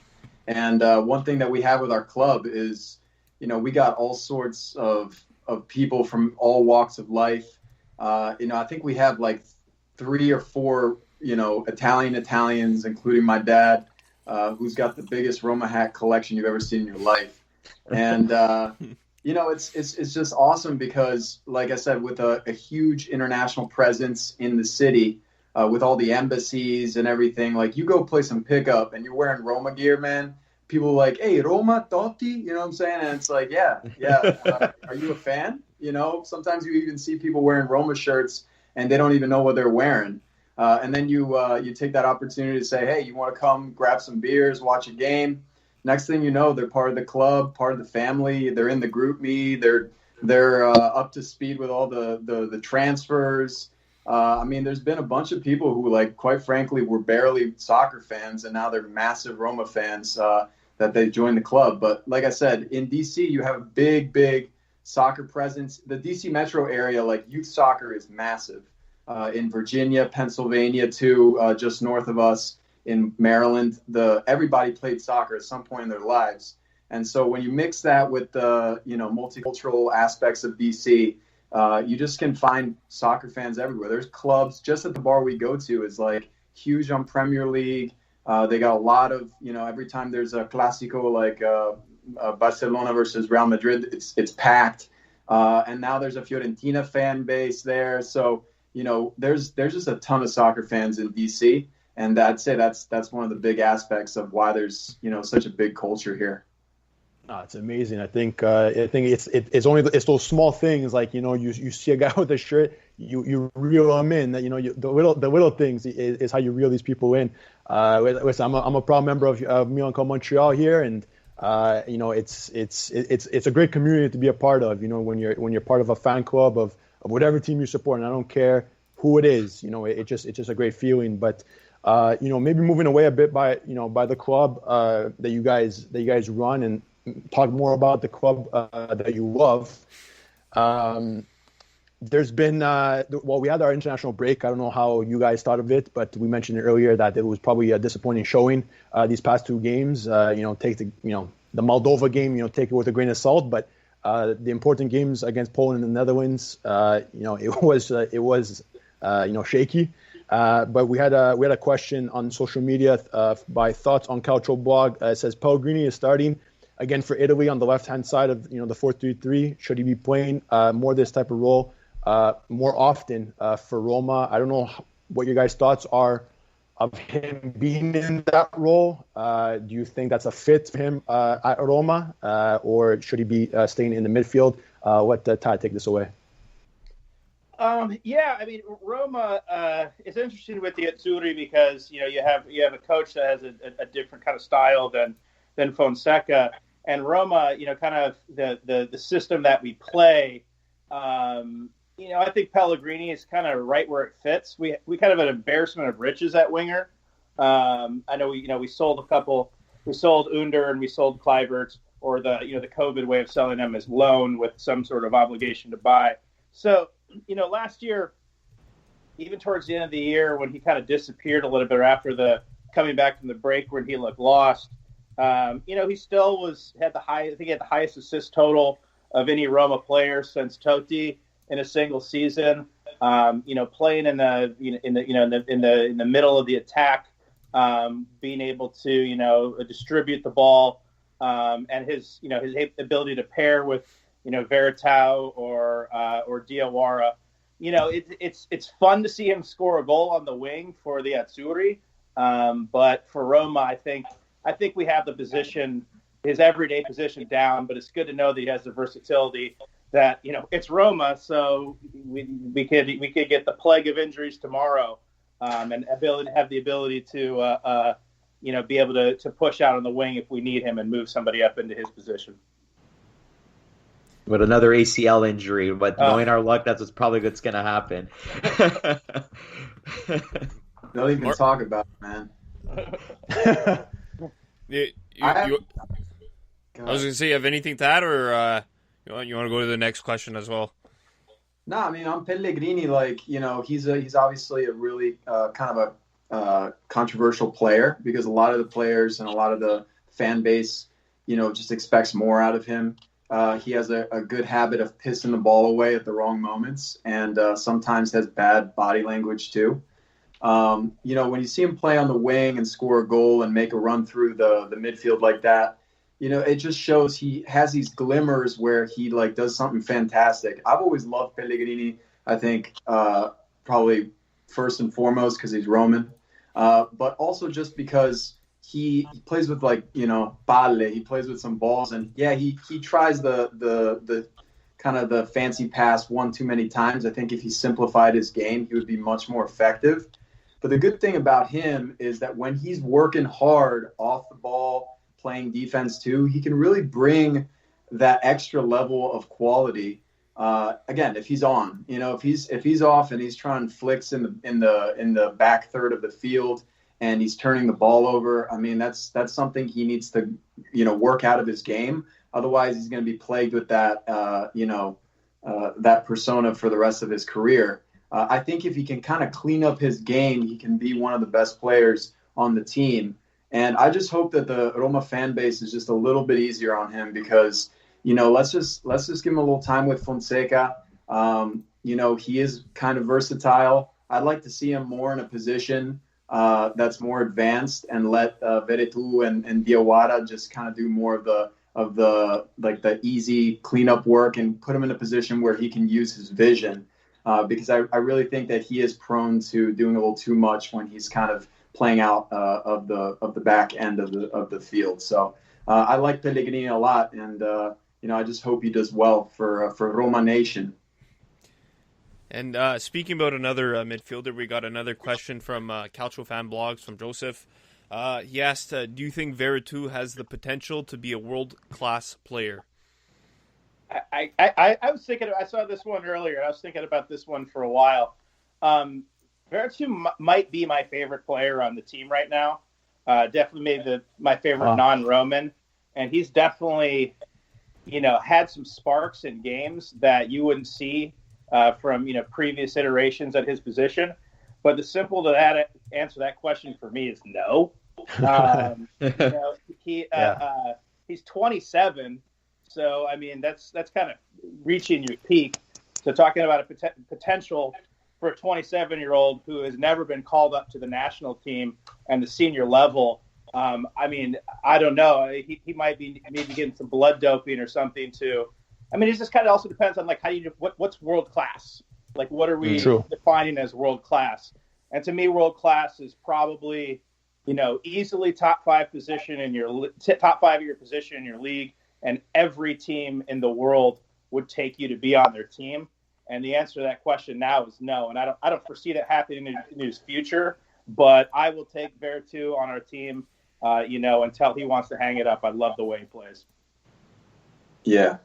And one thing that we have with our club is, we got all sorts of people from all walks of life. I think we have 3 or 4, Italians, including my dad, who's got the biggest Roma hat collection you've ever seen in your life. And, it's just awesome because, like I said, with a huge international presence in the city, with all the embassies and everything, you go play some pickup and you're wearing Roma gear, man. People are like, hey, Roma, Totti, you know what I'm saying? And it's like, yeah. Are you a fan? Sometimes you even see people wearing Roma shirts and they don't even know what they're wearing. And then you take that opportunity to say, hey, you want to come grab some beers, watch a game? Next thing you know, they're part of the club, part of the family. They're in the group me. They're up to speed with all the transfers. There's been a bunch of people who, quite frankly, were barely soccer fans, and now they're massive Roma fans that they joined the club. But like I said, in DC, you have a big soccer presence. The DC metro area, youth soccer is massive. In Virginia, Pennsylvania, too, just north of us. In Maryland, everybody played soccer at some point in their lives. And so when you mix that with the multicultural aspects of DC, you just can find soccer fans everywhere. There's clubs. Just at the bar we go to is huge on Premier League. They got a lot of, every time there's a Clásico Barcelona versus Real Madrid, it's packed. And now there's a Fiorentina fan base there. So, there's just a ton of soccer fans in DC. And I'd say that's one of the big aspects of why there's, such a big culture here. No, it's amazing. I think it's those small things you see a guy with a shirt, you reel them in. That the little things is how you reel these people in. Listen, I'm a proud member of Milan Club Montreal here, and it's a great community to be a part of. When you're part of a fan club of whatever team you support, and I don't care who it is. It's just a great feeling. But maybe moving away a bit by the club that you guys run, and talk more about the club that you love. There's been we had our international break. I don't know how you guys thought of it, but we mentioned earlier that it was probably a disappointing showing these past 2 games. Take the Moldova game, take it with a grain of salt, but the important games against Poland and the Netherlands, it was shaky. But we had a question on social media by Thoughts on Calcio blog. It says Pellegrini is starting again for Italy on the left-hand side of the 4-3-3. Should he be playing more this type of role more often for Roma? I don't know what your guys' thoughts are of him being in that role. Do you think that's a fit for him at Roma, or should he be staying in the midfield? Let Tad take this away. Roma is interesting with the Azzurri because you have a coach that has a different kind of style than Fonseca, and Roma, kind of the system that we play. I think Pellegrini is kind of right where it fits. We kind of an embarrassment of riches at winger. I know we sold a couple. We sold Under and we sold Kluivert, or the COVID way of selling them as loan with some sort of obligation to buy. So last year even towards the end of the year when he kind of disappeared a little bit after the coming back from the break where he looked lost, he still had the highest assist total of any Roma player since Totti in a single season. Playing in the middle of the attack, being able to distribute the ball, and his ability to pair with Veretout or Diawara. It's fun to see him score a goal on the wing for the Azzurri, but for Roma, I think we have the position, his everyday position down. But it's good to know that he has the versatility. That it's Roma, so we could get the plague of injuries tomorrow, and have the ability to be able to push out on the wing if we need him and move somebody up into his position. With another ACL injury, but knowing our luck, that's probably what's going to happen. Don't even talk about it, man. I was going to say, you have anything to add, or you want to go to the next question as well? No, I mean, on Pellegrini, he's obviously a really kind of a controversial player because a lot of the players and a lot of the fan base, just expects more out of him. He has a good habit of pissing the ball away at the wrong moments and sometimes has bad body language too. When you see him play on the wing and score a goal and make a run through the midfield like that, it just shows he has these glimmers where he does something fantastic. I've always loved Pellegrini. I think probably first and foremost because he's Roman, but also just because he plays with palle. He plays with some balls, and yeah, he tries the kind of the fancy pass one too many times. I think if he simplified his game, he would be much more effective. But the good thing about him is that when he's working hard off the ball, playing defense too, he can really bring that extra level of quality. Again, if he's on, if he's off and he's trying flicks in the back third of the field and he's turning the ball over, I mean that's something he needs to work out of his game. Otherwise, he's going to be plagued with that that persona for the rest of his career. I think if he can kind of clean up his game, he can be one of the best players on the team. And I just hope that the Roma fan base is just a little bit easier on him because, let's just give him a little time with Fonseca. He is kind of versatile. I'd like to see him more in a position that's more advanced and let Veretout and Diawara just kind of do more of the easy cleanup work and put him in a position where he can use his vision. Because I really think that he is prone to doing a little too much when he's kind of playing out of the back end of the field. So I like Pellegrini a lot, and I just hope he does well for Roma Nation. And speaking about another midfielder, we got another question from Calcio Fan Blogs from Joseph. He asked, do you think Veretout has the potential to be a world-class player? I was thinking, I saw this one earlier. I was thinking about this one for a while. Veretout might be my favorite player on the team right now. Definitely maybe my favorite non-Roman. And he's definitely, had some sparks in games that you wouldn't see from, previous iterations at his position. But the simple to that answer that question for me is no. He's 27. So, I mean, that's kind of reaching your peak. So talking about a potential for a 27-year-old who has never been called up to the national team and the senior level, I mean, I don't know. He might be maybe getting some blood doping or something too. I mean, it just kind of also depends on what's world class. Like, what are we defining as world class? And to me, world class is probably, easily top 5 position in your top 5 of your position in your league. And every team in the world would take you to be on their team. And the answer to that question now is no. And I don't foresee that happening in his future. But I will take Veretout on our team, until he wants to hang it up. I love the way he plays. Yeah,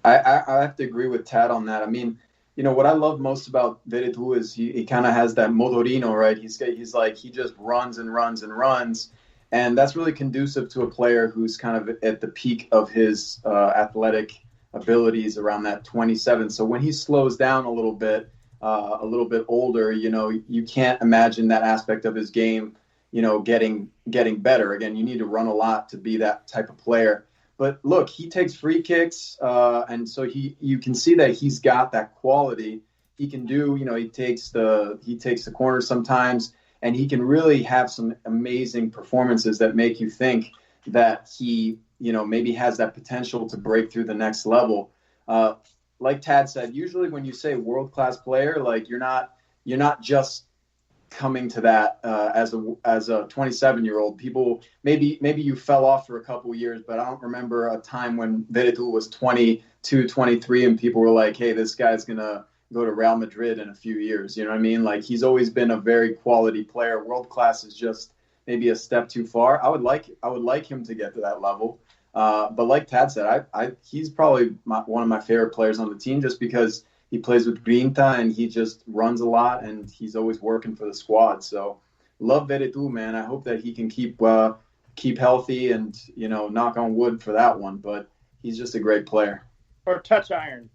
I have to agree with Tad on that. I mean, what I love most about Veretout is he kind of has that motorino, right? He just runs and runs and runs. And that's really conducive to a player who's kind of at the peak of his athletic abilities around that 27. So when he slows down a little bit, a little bit older, you can't imagine that aspect of his game, getting better. Again, you need to run a lot to be that type of player. But look, he takes free kicks, and so you can see that he's got that quality. He can do, he takes the corner sometimes, and he can really have some amazing performances that make you think that he, maybe has that potential to break through the next level. Like Tad said, usually when you say world-class player, like you're not just coming to that as a 27-year-old. People, maybe you fell off for a couple of years, but I don't remember a time when Veretout was 22, 23, and people were like, hey, this guy's going to go to Real Madrid in a few years. You know what I mean? Like, he's always been a very quality player. World-class is just maybe a step too far. I would like him to get to that level. But like Tad said, he's probably one of my favorite players on the team, just because he plays with Grinta and he just runs a lot and he's always working for the squad. So love Veretout, man. I hope that he can keep healthy and, knock on wood for that one. But he's just a great player. Or touch iron.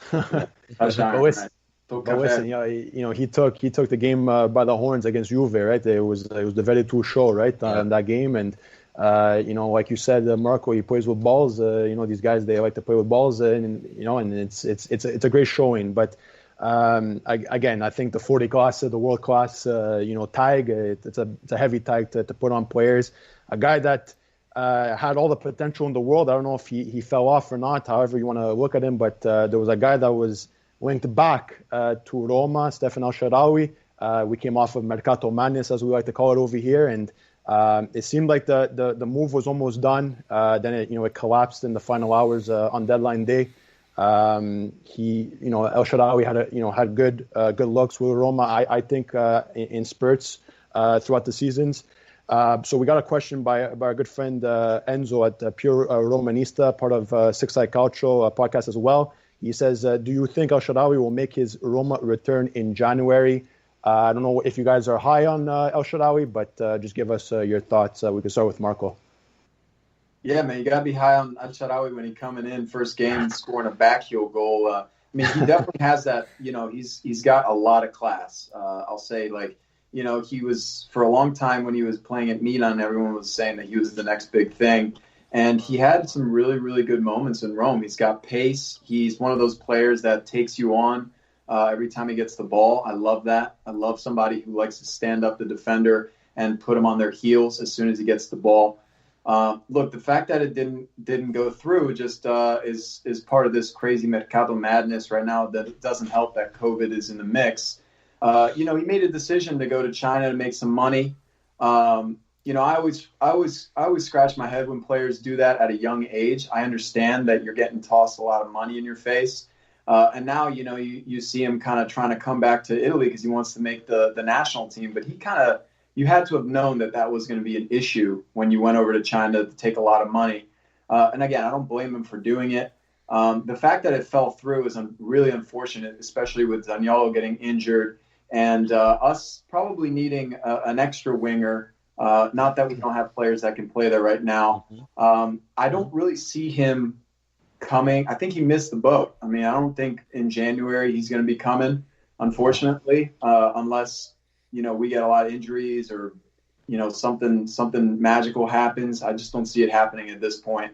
Touch iron. Listen, he took the game by the horns against Juve, right? It was the Veretout show, right, in that game. And like you said, Marco, he plays with balls. These guys, they like to play with balls, and it's a great showing. But again, I think the 40 class, the world class, tag, it's a heavy tag to put on players. A guy that had all the potential in the world. I don't know if he fell off or not, however you want to look at him. But there was a guy that was linked back to Roma, Stefan El-Shaarawy. We came off of Mercato Madness, as we like to call it over here, and it seemed like the move was almost done. Then it collapsed in the final hours on deadline day. El-Shaarawy had good looks with Roma. I think in spurts throughout the seasons. So we got a question by our good friend Enzo at Pure Romanista, part of Six Side Calcio podcast as well. He says, do you think El-Shaarawy will make his Roma return in January? I don't know if you guys are high on El-Shaarawy, but just give us your thoughts. We can start with Marco. Yeah, man, you got to be high on El-Shaarawy when he's coming in first game and scoring a backheel goal. He definitely has that, he's got a lot of class. I'll say, he was, for a long time when he was playing at Milan, everyone was saying that he was the next big thing. And he had some really, really good moments in Rome. He's got pace. He's one of those players that takes you on every time he gets the ball. I love that. I love somebody who likes to stand up the defender and put him on their heels as soon as he gets the ball. Look, the fact that it didn't go through just is part of this crazy Mercato madness right now. That it doesn't help that COVID is in the mix. He made a decision to go to China to make some money. I always scratch my head when players do that at a young age. I understand that you're getting tossed a lot of money in your face. And now, you see him kind of trying to come back to Italy because he wants to make the national team. But you had to have known that was going to be an issue when you went over to China to take a lot of money. And again, I don't blame him for doing it. The fact that it fell through is really unfortunate, especially with Zaniolo getting injured and us probably needing an extra winger. Not that we don't have players that can play there right now. I don't really see him coming. I think he missed the boat. I don't think in January he's going to be coming, unfortunately, unless, we get a lot of injuries or, something magical happens. I just don't see it happening at this point.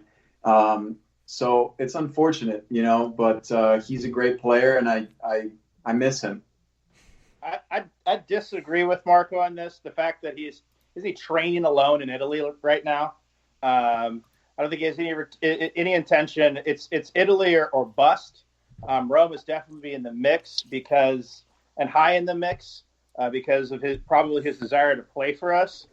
So it's unfortunate, but he's a great player and I miss him. I disagree with Marco on this. The fact that is he training alone in Italy right now? I don't think he has any intention. It's Italy or bust. Rome is definitely in the mix high in the mix because of his desire to play for us.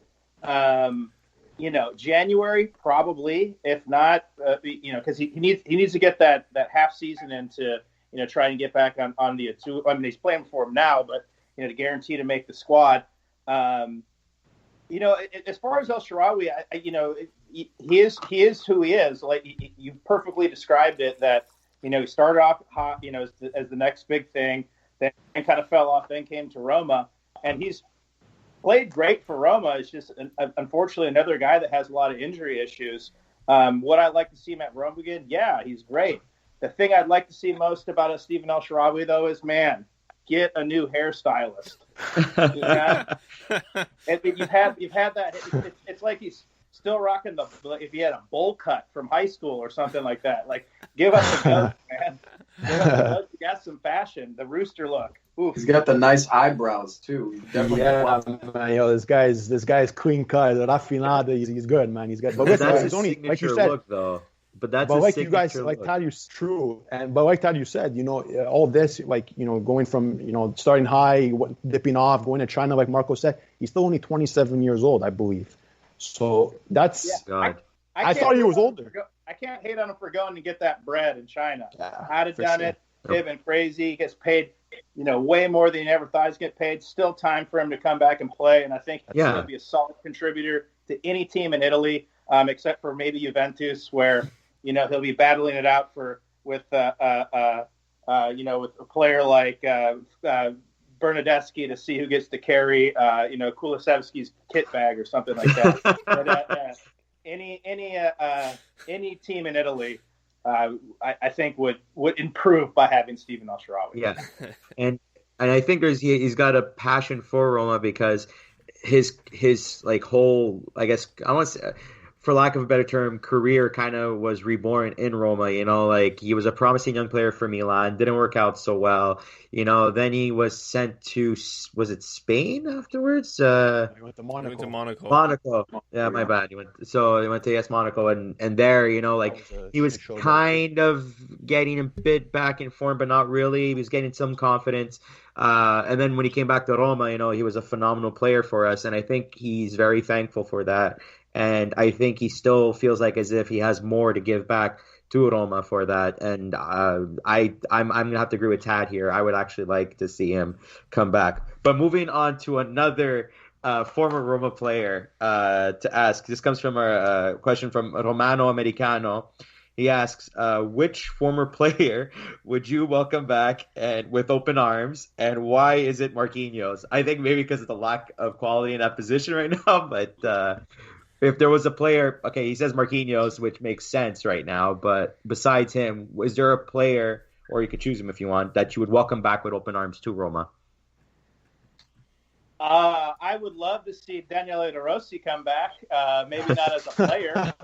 January probably, if not, because he needs to get that half season into try and get back on the Azzurri. He's playing for him now, but to guarantee to make the squad. As far as El-Shaarawy, he is who he is. Like you perfectly described it. That he started off hot, as the next big thing, then kind of fell off, then came to Roma, and he's played great for Roma. It's just unfortunately another guy that has a lot of injury issues. Would I like to see him at Rome again? Yeah, he's great. The thing I'd like to see most about a Stephen El Shaarawy, though, is, man, get a new hairstylist. You've had that. It's like he's still rocking if he had a bowl cut from high school or something like that. Like, give us a go, man. Give us a go. You got some fashion. The rooster look. Oof. He's got the nice eyebrows too. Man, this guy's clean cut. Raffinado. He's good, man. He's good. But that's his only, like you said, look, though. But that's like you guys, like Tad, you true. But like Tad, you said, all this, going from, starting high, dipping off, going to China, like Marco said, he's still only 27 years old, I believe. So that's. God. I thought he was older. I can't hate on him for going to get that bread in China. Yeah, I'd have done it. They've been crazy. He gets paid, way more than he ever thought he'd get paid. Still time for him to come back and play. And I think he's going to be a solid contributor to any team in Italy, except for maybe Juventus, where, he'll be battling it out with a player like Bernadeschi to see who gets to carry, Kulusevski's kit bag or something like that. But, any team in Italy, I think would improve by having Stephen El Shaarawy. Yeah, and I think he's got a passion for Roma because his like whole, I guess, I want to say, for lack of a better term, career kind of was reborn in Roma. Like he was a promising young player for Milan, didn't work out so well. Then he was sent to, was it Spain afterwards? He went to Monaco. He went to Monaco. Monaco. Yeah, my bad. He went to AS Monaco, and there, he was kind of getting a bit back in form, but not really. He was getting some confidence. And then when he came back to Roma, he was a phenomenal player for us, and I think he's very thankful for that. And I think he still feels like as if he has more to give back to Roma for that. And I'm gonna have to agree with Tad here. I would actually like to see him come back. But moving on to another former Roma player to ask. This comes from a question from Romano Americano. He asks, which former player would you welcome back and with open arms, and why is it Marquinhos? I think maybe because of the lack of quality in that position right now, but if there was a player, okay, he says Marquinhos, which makes sense right now, but besides him, is there a player, or you could choose him if you want, that you would welcome back with open arms to Roma? I would love to see Daniele De Rossi come back, maybe not as a player,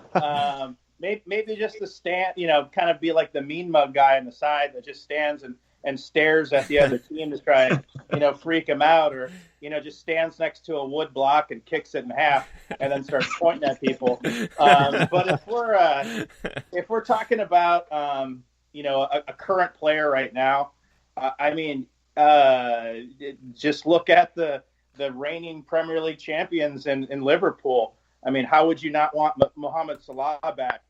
maybe just to stand, kind of be like the mean mug guy on the side that just stands and stares at the other team to try and, freak him out, or, just stands next to a wood block and kicks it in half and then starts pointing at people. But if we're talking about, a current player right now, just look at the reigning Premier League champions in Liverpool. How would you not want Mohamed Salah back?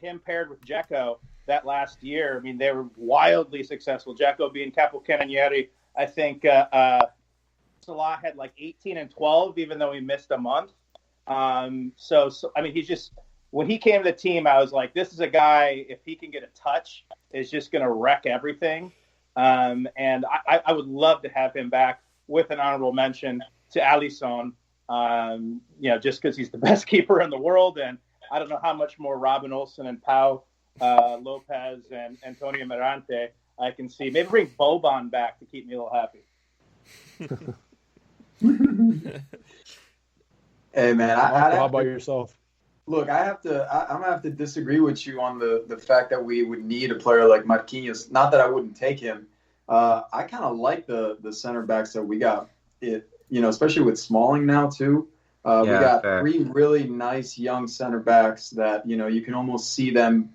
Him paired with Dzeko that last year. They were wildly successful. Dzeko being Capocannoniere. I think Salah had like 18 and 12, even though he missed a month. He's just, when he came to the team, I was like, this is a guy, if he can get a touch, is just going to wreck everything. And I would love to have him back with an honorable mention to Alisson, just because he's the best keeper in the world. And I don't know how much more Robin Olsen and Pau Lopez and Antonio Mirante I can see. Maybe bring Boban back to keep me a little happy. Hey man, how about yourself? Look, I'm gonna have to disagree with you on the fact that we would need a player like Marquinhos. Not that I wouldn't take him. I kind of like the center backs that we got. Especially with Smalling now too. We got three really nice young center backs that you can almost see them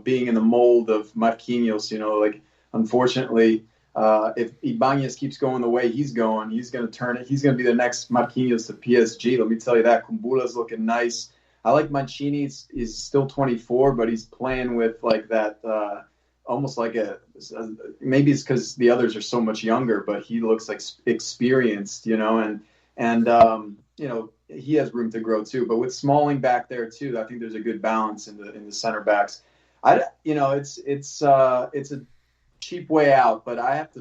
being in the mold of Marquinhos. Unfortunately, if Ibanez keeps going the way he's going, he's going to turn it. He's going to be the next Marquinhos to PSG. Let me tell you that. Kumbula's looking nice. I like Mancini. He's still 24, but he's playing with like that, almost like maybe it's because the others are so much younger, but he looks like experienced, and he has room to grow too. But with Smalling back there too, I think there's a good balance in the center backs. It's a cheap way out, but I have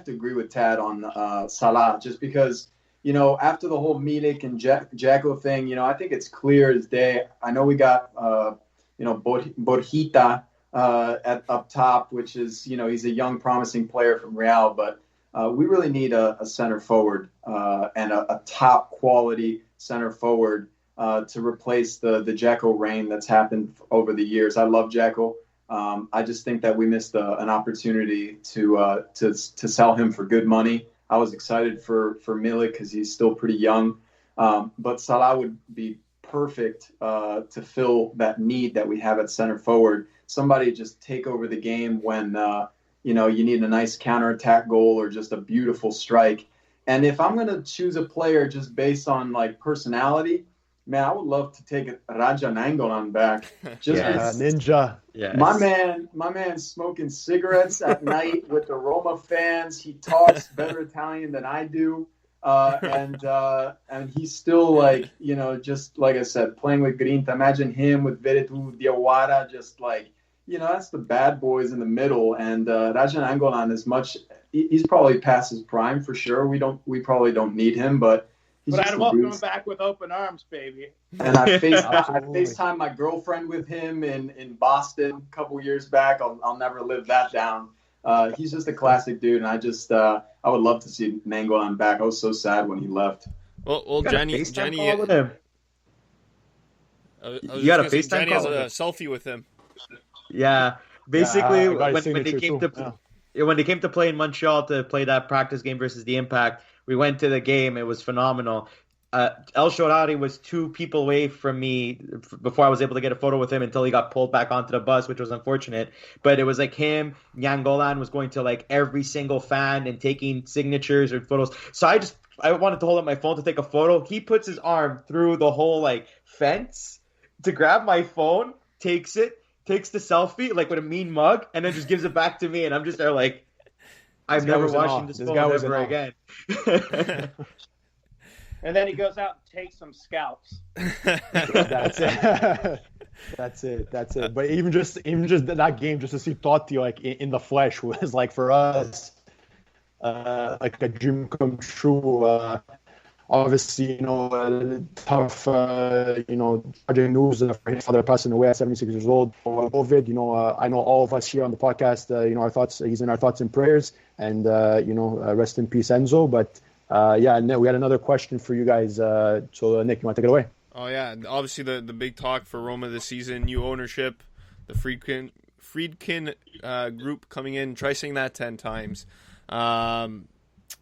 to agree with Tad on Salah, just because after the whole Milik and Dzeko thing, I think it's clear as day. I know we got Borjita at up top, which is, he's a young, promising player from Real, but we really need a center forward and a top quality center forward to replace the Dzeko reign that's happened over the years. I love Dzeko. I just think that we missed an opportunity to sell him for good money. I was excited for Milik because he's still pretty young, but Salah would be perfect to fill that need that we have at center forward. Somebody just take over the game when you need a nice counterattack goal or just a beautiful strike. And if I'm going to choose a player just based on like personality, man, I would love to take Raja Nangolan back. Just Ninja. Yes. My man's smoking cigarettes at night with the Roma fans. He talks better Italian than I do. And he's still like, just like I said, playing with Grinta. Imagine him with Veretout, Diawara, just like, that's the bad boys in the middle. And Rajan Angolan, he's probably past his prime for sure. We probably don't need him, but I'd welcome him back with open arms, baby. And I FaceTimed my girlfriend with him in Boston a couple years back. I'll never live that down. He's just a classic dude, and I would love to see Nangolan back. I was so sad when he left. Well, Gianni, with him. You got a FaceTime Gianni call has a with him. selfie with him. Yeah, basically when they came to play in Montreal to play that practice game versus the Impact, we went to the game. It was phenomenal. El Shorari was 2 people away from me before I was able to get a photo with him until he got pulled back onto the bus, which was unfortunate. But it was like him, Nyangolan was going to like every single fan and taking signatures or photos. So I wanted to hold up my phone to take a photo. He puts his arm through the whole like fence to grab my phone, takes the selfie like with a mean mug, and then just gives it back to me. And I'm just there like, I'm never watching this phone ever again. And then he goes out and takes some scalps. That's it. That's it. But even just that game, just to see Totti like in the flesh was like for us like a dream come true. Obviously, tough, tragic news for his father passing away at 76 years old. COVID, I know all of us here on the podcast, our thoughts, he's in our thoughts and prayers, and, rest in peace, Enzo. But, we had another question for you guys. So, Nick, you want to take it away? Oh, yeah. Obviously, the big talk for Roma this season, new ownership, the Friedkin group coming in, try saying that 10 times.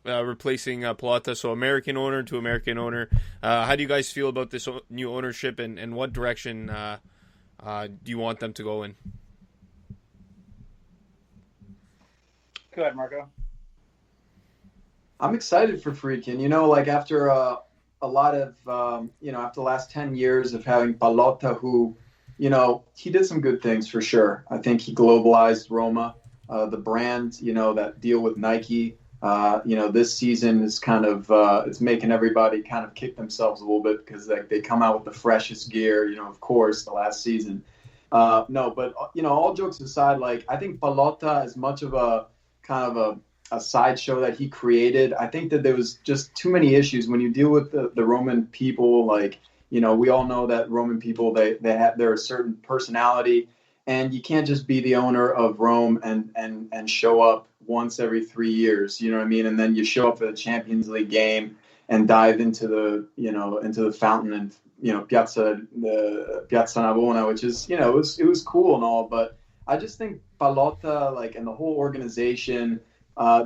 Replacing Plata, so American owner to American owner. How do you guys feel about this new ownership, and what direction do you want them to go in? Go ahead, Marco. I'm excited for Friedkin. After a lot of, after the last 10 years of having Pallotta, who, he did some good things for sure. I think he globalized Roma, the brand, that deal with Nike. This season is kind of it's making everybody kind of kick themselves a little bit because they come out with the freshest gear, of course, the last season. All jokes aside, I think Pallotta, as much of a kind of a sideshow that he created, I think that there was just too many issues when you deal with the Roman people. We all know that Roman people, they're a certain personality, and you can't just be the owner of Rome and show up once every 3 years, you know what I mean? And then you show up for the Champions League game and dive into the fountain and, Piazza Navona, which is, it was cool and all, but I just think Pallotta, and the whole organization,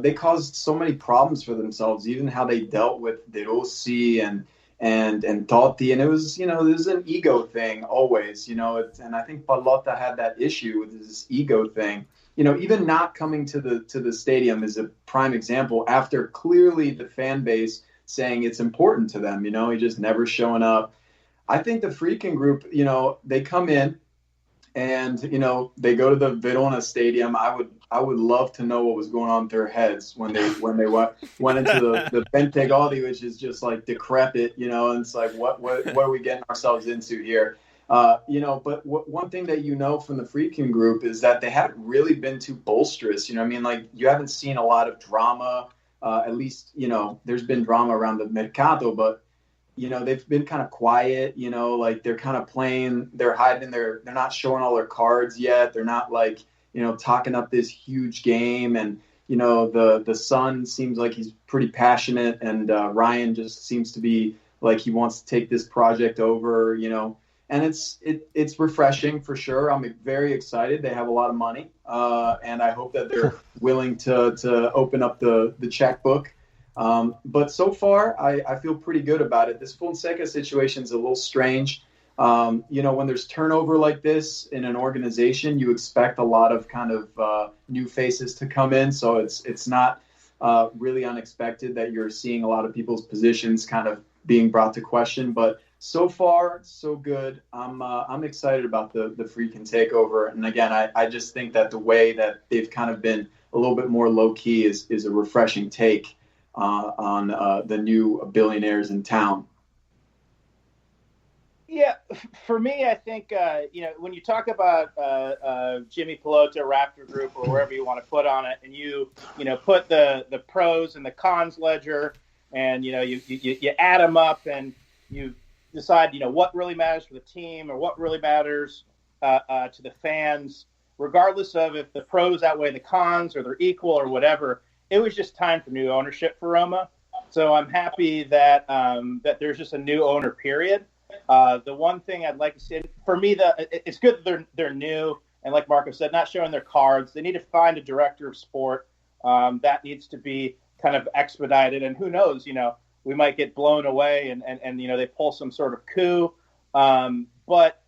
they caused so many problems for themselves, even how they dealt with De Rossi and Totti, and it was, there's an ego thing always, and I think Pallotta had that issue with this ego thing. Even not coming to the stadium is a prime example after clearly the fan base saying it's important to them, he just never showing up. I think the Friedkin group, they come in and, they go to the Verona stadium. I would love to know what was going on in their heads when they went into the Bentegodi, which is just like decrepit, and it's like, what are we getting ourselves into here? But one thing that from the Friedkin group is that they haven't really been too bolsterous. You haven't seen a lot of drama. At least, there's been drama around the Mercato, but they've been kind of quiet, like they're kind of playing, they're hiding they're not showing all their cards yet. They're not like, talking up this huge game. And, the son seems like he's pretty passionate, and Ryan just seems to be like he wants to take this project over, and it's refreshing for sure. I'm very excited. They have a lot of money, and I hope that they're willing to open up the checkbook. But so far, I feel pretty good about it. This Fonseca situation is a little strange. When there's turnover like this in an organization, you expect a lot of kind of new faces to come in. So it's not really unexpected that you're seeing a lot of people's positions kind of being brought to question. But so far, so good. I'm excited about the freaking takeover. And again, I just think that the way that they've kind of been a little bit more low key is a refreshing take on the new billionaires in town. Yeah, for me, I think, when you talk about Jimmy Pelota, Raptor Group, or wherever you want to put on it, and you put the pros and the cons ledger, and, you add them up and you decide, what really matters for the team or what really matters to the fans, regardless of if the pros outweigh the cons or they're equal or whatever. It was just time for new ownership for Roma. So I'm happy that that there's just a new owner, period. The one thing I'd like to see, for me, it's good that they're new, and like Marco said, not showing their cards. They need to find a director of sport. That needs to be kind of expedited, and who knows, we might get blown away and they pull some sort of coup. But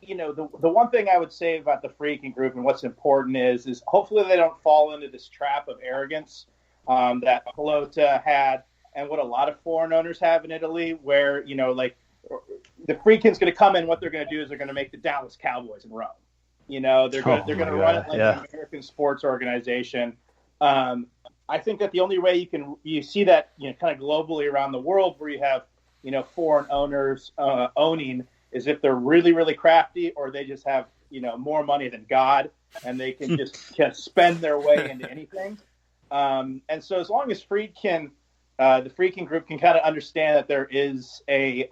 the one thing I would say about the Freaking Group and what's important is hopefully they don't fall into this trap of arrogance that Pelota had and what a lot of foreign owners have in Italy, where, the Freaking's going to come in. What they're going to do is they're going to make the Dallas Cowboys in Rome. They're going to run it like an American sports organization. I think that the only way you see that kind of globally around the world where you have foreign owners owning is if they're really, really crafty, or they just have more money than God, and they can just spend their way into anything. And so as long as the Freaking Group can kind of understand that there is a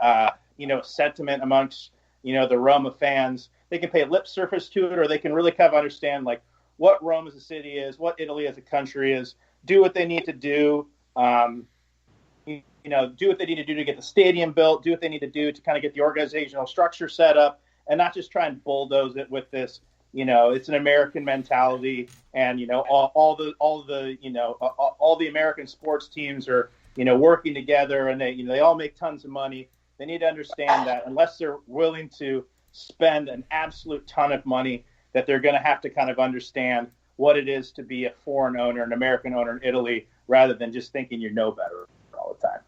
sentiment amongst the Roma fans, they can pay lip service to it, or they can really kind of understand like what Rome as a city is, what Italy as a country is, do what they need to do, do what they need to do to get the stadium built, do what they need to do to kind of get the organizational structure set up, and not just try and bulldoze it with this, it's an American mentality, and all the American sports teams are working together, and they all make tons of money. They need to understand that unless they're willing to spend an absolute ton of money, that they're going to have to kind of understand what it is to be a foreign owner, an American owner in Italy, rather than just thinking you know better all the time.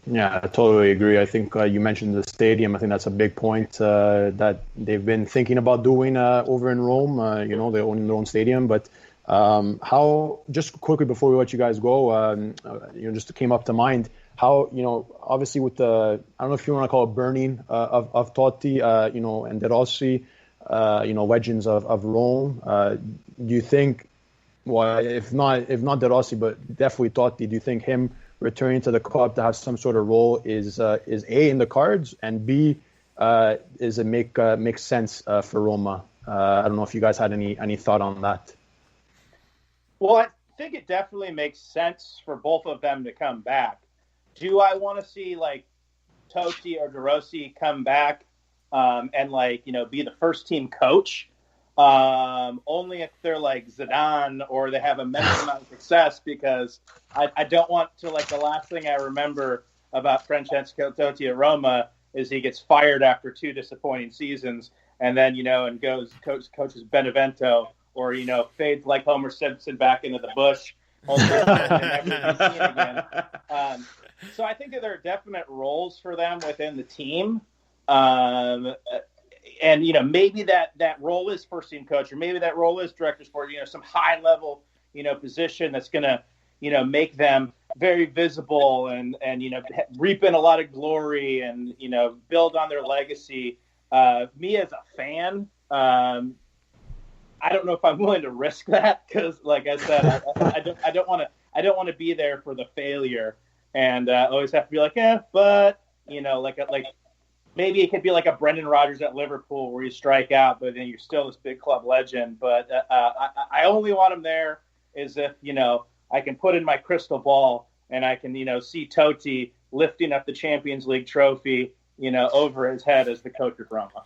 Yeah, I totally agree. I think you mentioned the stadium. I think that's a big point that they've been thinking about doing over in Rome. They own their own stadium. But how, just quickly before we let you guys go, just came up to mind how, obviously with the, I don't know if you want to call it burning of Totti, and De Rossi, legends of Rome. Do you think, well, if not De Rossi, but definitely Totti, do you think him returning to the club to have some sort of role is A, in the cards, and B, is it makes sense for Roma? I don't know if you guys had any thought on that. Well, I think it definitely makes sense for both of them to come back. Do I want to see like Totti or De Rossi come back and be the first team coach? Only if they're like Zidane or they have immense amount of success, because I don't want to, like, the last thing I remember about Francesco Totti at Roma is he gets fired after 2 disappointing seasons and then, and coaches Benevento, or, fades like Homer Simpson back into the bush. Never be seen again. So I think that there are definite roles for them within the team. And, maybe that role is first team coach, or maybe that role is director of sport, some high level, position that's going to, make them very visible and reap in a lot of glory and, build on their legacy. Me as a fan, I don't know if I'm willing to risk that, because, like I said, I don't want to be there for the failure. and always have to be like, but like maybe it could be like a Brendan Rodgers at Liverpool where you strike out, but then you're still this big club legend. But I only want him there is if I can put in my crystal ball and I can see Totti lifting up the Champions League trophy over his head as the coach of Roma.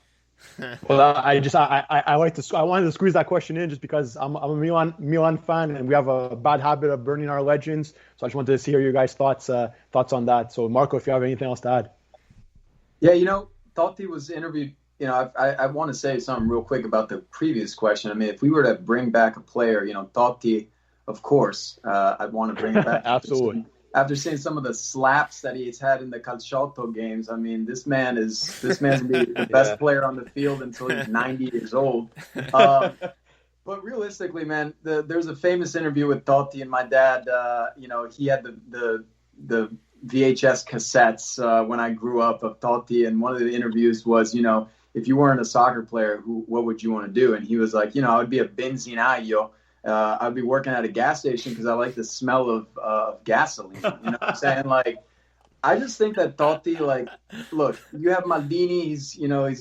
Well, I wanted to squeeze that question in just because I'm a Milan fan and we have a bad habit of burning our legends. So I just wanted to hear your guys' thoughts on that. So Marco, if you have anything else to add. Yeah, Totti was interviewed. I want to say something real quick about the previous question. I mean, if we were to bring back a player, Totti, of course, I'd want to bring him back. Absolutely. After seeing some of the slaps that he's had in the Calciotto games, I mean, this man's gonna be the best player on the field until he's 90 years old. But realistically, man, there's a famous interview with Totti and my dad. He had the VHS cassettes when I grew up of Totti, and one of the interviews was, if you weren't a soccer player, what would you want to do? And he was like, I would be a benzinaio. I'd be working at a gas station because I like the smell of gasoline. You know what I'm saying? Like, I just think that Totti, look, you have Maldini. He's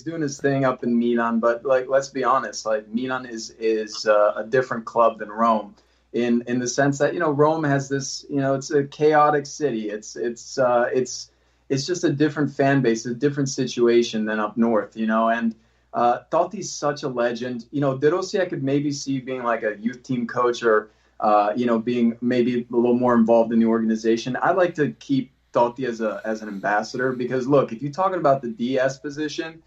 doing his thing up in Milan, but let's be honest. Milan is a different club than Rome, in the sense that Rome has this. It's a chaotic city. It's just a different fan base, a different situation than up north. And Totti's such a legend. De Rossi I could maybe see being like a youth team coach or, being maybe a little more involved in the organization. I'd like to keep Totti as an ambassador because, look, if you're talking about the DS position,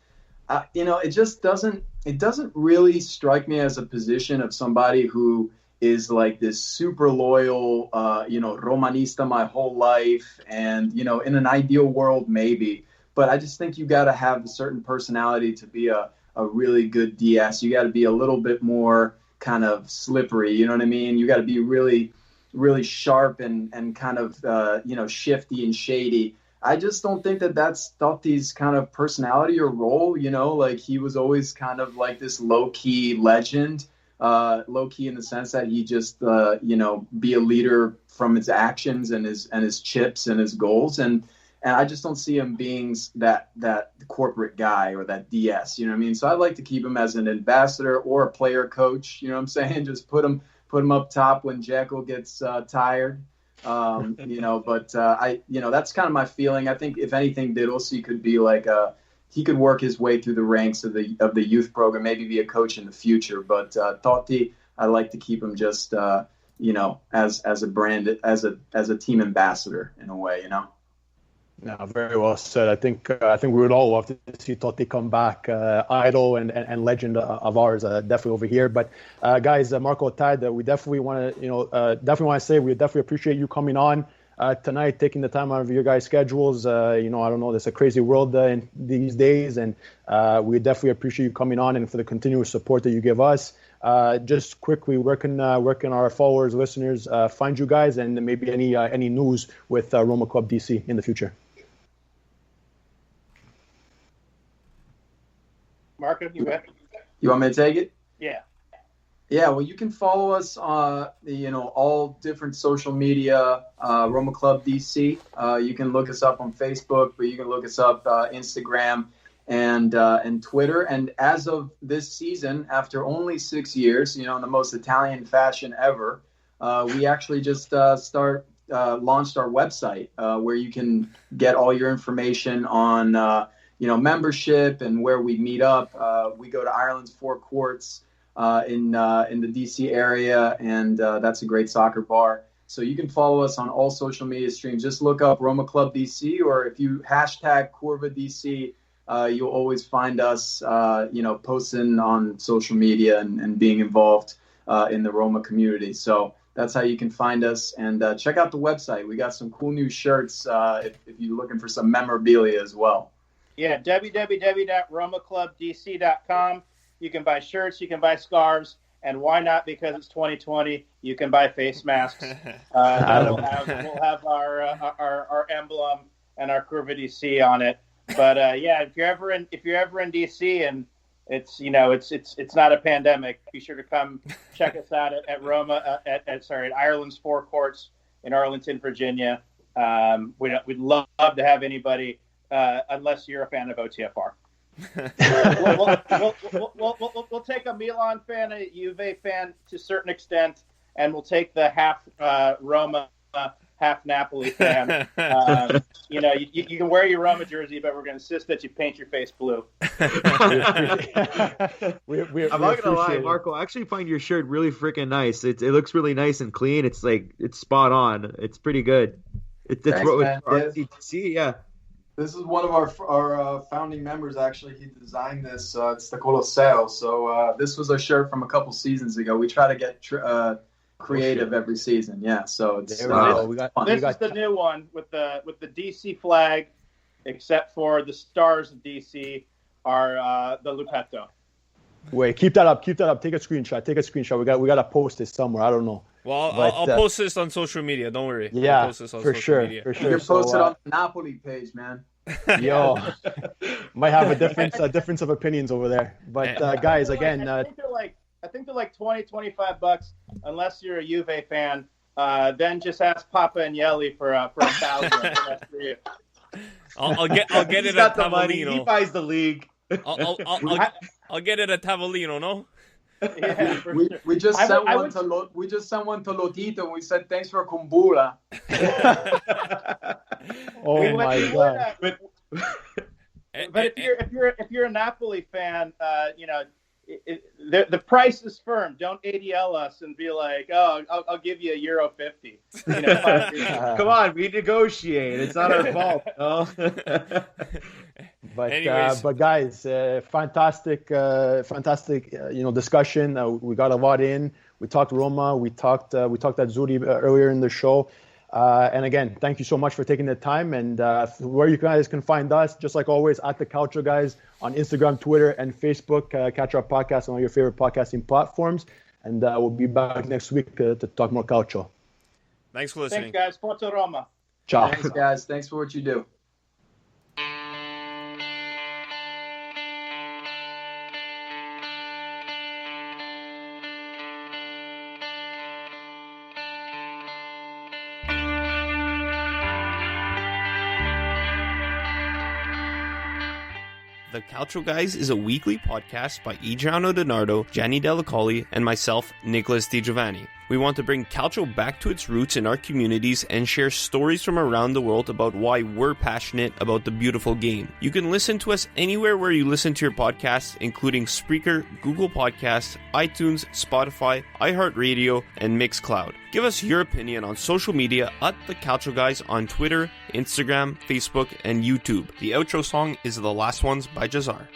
it doesn't really strike me as a position of somebody who is like this super loyal, Romanista my whole life. And, in an ideal world, maybe. But I just think you got to have a certain personality to be a really good DS. You got to be a little bit more kind of slippery. You know what I mean? You got to be really, really sharp and kind of, shifty and shady. I just don't think that's Totti's kind of personality or role. He was always kind of like this low-key legend, low-key in the sense that he just, be a leader from his actions and his chips and his goals. And I just don't see him being that corporate guy or that DS, you know what I mean? So I'd like to keep him as an ambassador or a player coach, you know what I'm saying? Just put him up top when Jekyll gets tired, but that's kind of my feeling. I think if anything, De Rossi could be he could work his way through the ranks of the youth program, maybe be a coach in the future. But Totti, I like to keep him just, as a brand, as a team ambassador in a way, No, very well said. I think we would all love to see Totti come back, idol and legend of ours, definitely over here. But guys, Marco, Tad, we definitely want to, say we definitely appreciate you coming on tonight, taking the time out of your guys' schedules. I don't know, there's a crazy world in these days, and we definitely appreciate you coming on and for the continuous support that you give us. Just quickly, where can our followers, listeners find you guys, and maybe any news with Roma Club DC in the future? Marco, you bet. You want me to take it? Yeah. Yeah, well, you can follow us on, all different social media, Roma Club DC. You can look us up on Facebook, but you can look us up Instagram and Twitter. And as of this season, after only 6 years, in the most Italian fashion ever, we actually just launched our website where you can get all your information on membership and where we meet up. We go to Ireland's Four Courts in the DC area, and that's a great soccer bar. So you can follow us on all social media streams. Just look up Roma Club DC, or if you hashtag Curva DC, you'll always find us, posting on social media and being involved in the Roma community. So that's how you can find us. And check out the website. We got some cool new shirts if you're looking for some memorabilia as well. Yeah, www.romaclubdc.com. You can buy shirts, you can buy scarves, and why not? Because it's 2020, you can buy face masks. We'll have our emblem and our Curva DC on it. But if you're ever in DC and it's not a pandemic, be sure to come check us out at Roma at Ireland's Four Courts in Arlington, Virginia. We'd love to have anybody, unless you're a fan of OTFR. We'll take a Milan fan, a Juve fan to a certain extent, and we'll take the half Roma, half Napoli fan. You can wear your Roma jersey, but we're going to insist that you paint your face blue. I'm not gonna lie, Marco. I actually find your shirt really freaking nice. It looks really nice and clean. It's spot on. It's pretty good. It's Thanks, man. RCTC, yeah. This is one of our founding members, actually. He designed this. It's the Colosseo. So this was a shirt from a couple seasons ago. We try to get creative every season. Yeah, so it's This is the new one with the DC flag, except for the stars of DC are the Lupetto. Wait, keep that up. Take a screenshot. We got to post this somewhere. I don't know. Well, I'll post this on social media. Don't worry. Yeah, I'll post this on for social sure. media. For sure. You post it on the Napoli page, man. Yo, might have a difference of opinions over there. But guys, again, I think they're like $20-$25 unless you're a Juve fan. Then just ask Papa and Yelly for $1,000. I'll get it at Tavolino. He buys the league. I'll get it at Tavolino. No. Yeah, we just sent one to Lotito and we said thanks for Kumbula. Oh my God! But if you're a Napoli fan, the price is firm. Don't ADL us and be like, oh, I'll give you €50. Come on, we negotiate. It's not our fault. No? But guys, fantastic, discussion. We got a lot in. We talked Roma. We talked Azzurri earlier in the show. And again, thank you so much for taking the time. And where you guys can find us, just like always, at the Calcio Guys on Instagram, Twitter, and Facebook. Catch our podcast on all your favorite podcasting platforms. And we'll be back next week to talk more Calcio. Thanks for listening. Thanks, guys. Forza Roma. Ciao. Thanks, guys. Thanks for what you do. The Calcio Guys is a weekly podcast by Adreano DiNardo, Gianni Dellacoli, and myself, Nicholas Di Giovanni. We want to bring Calcio back to its roots in our communities and share stories from around the world about why we're passionate about the beautiful game. You can listen to us anywhere where you listen to your podcasts, including Spreaker, Google Podcasts, iTunes, Spotify, iHeart Radio, and Mixcloud. Give us your opinion on social media at The Calcio Guys on Twitter, Instagram, Facebook, and YouTube. The outro song is The Last Ones by Jazar.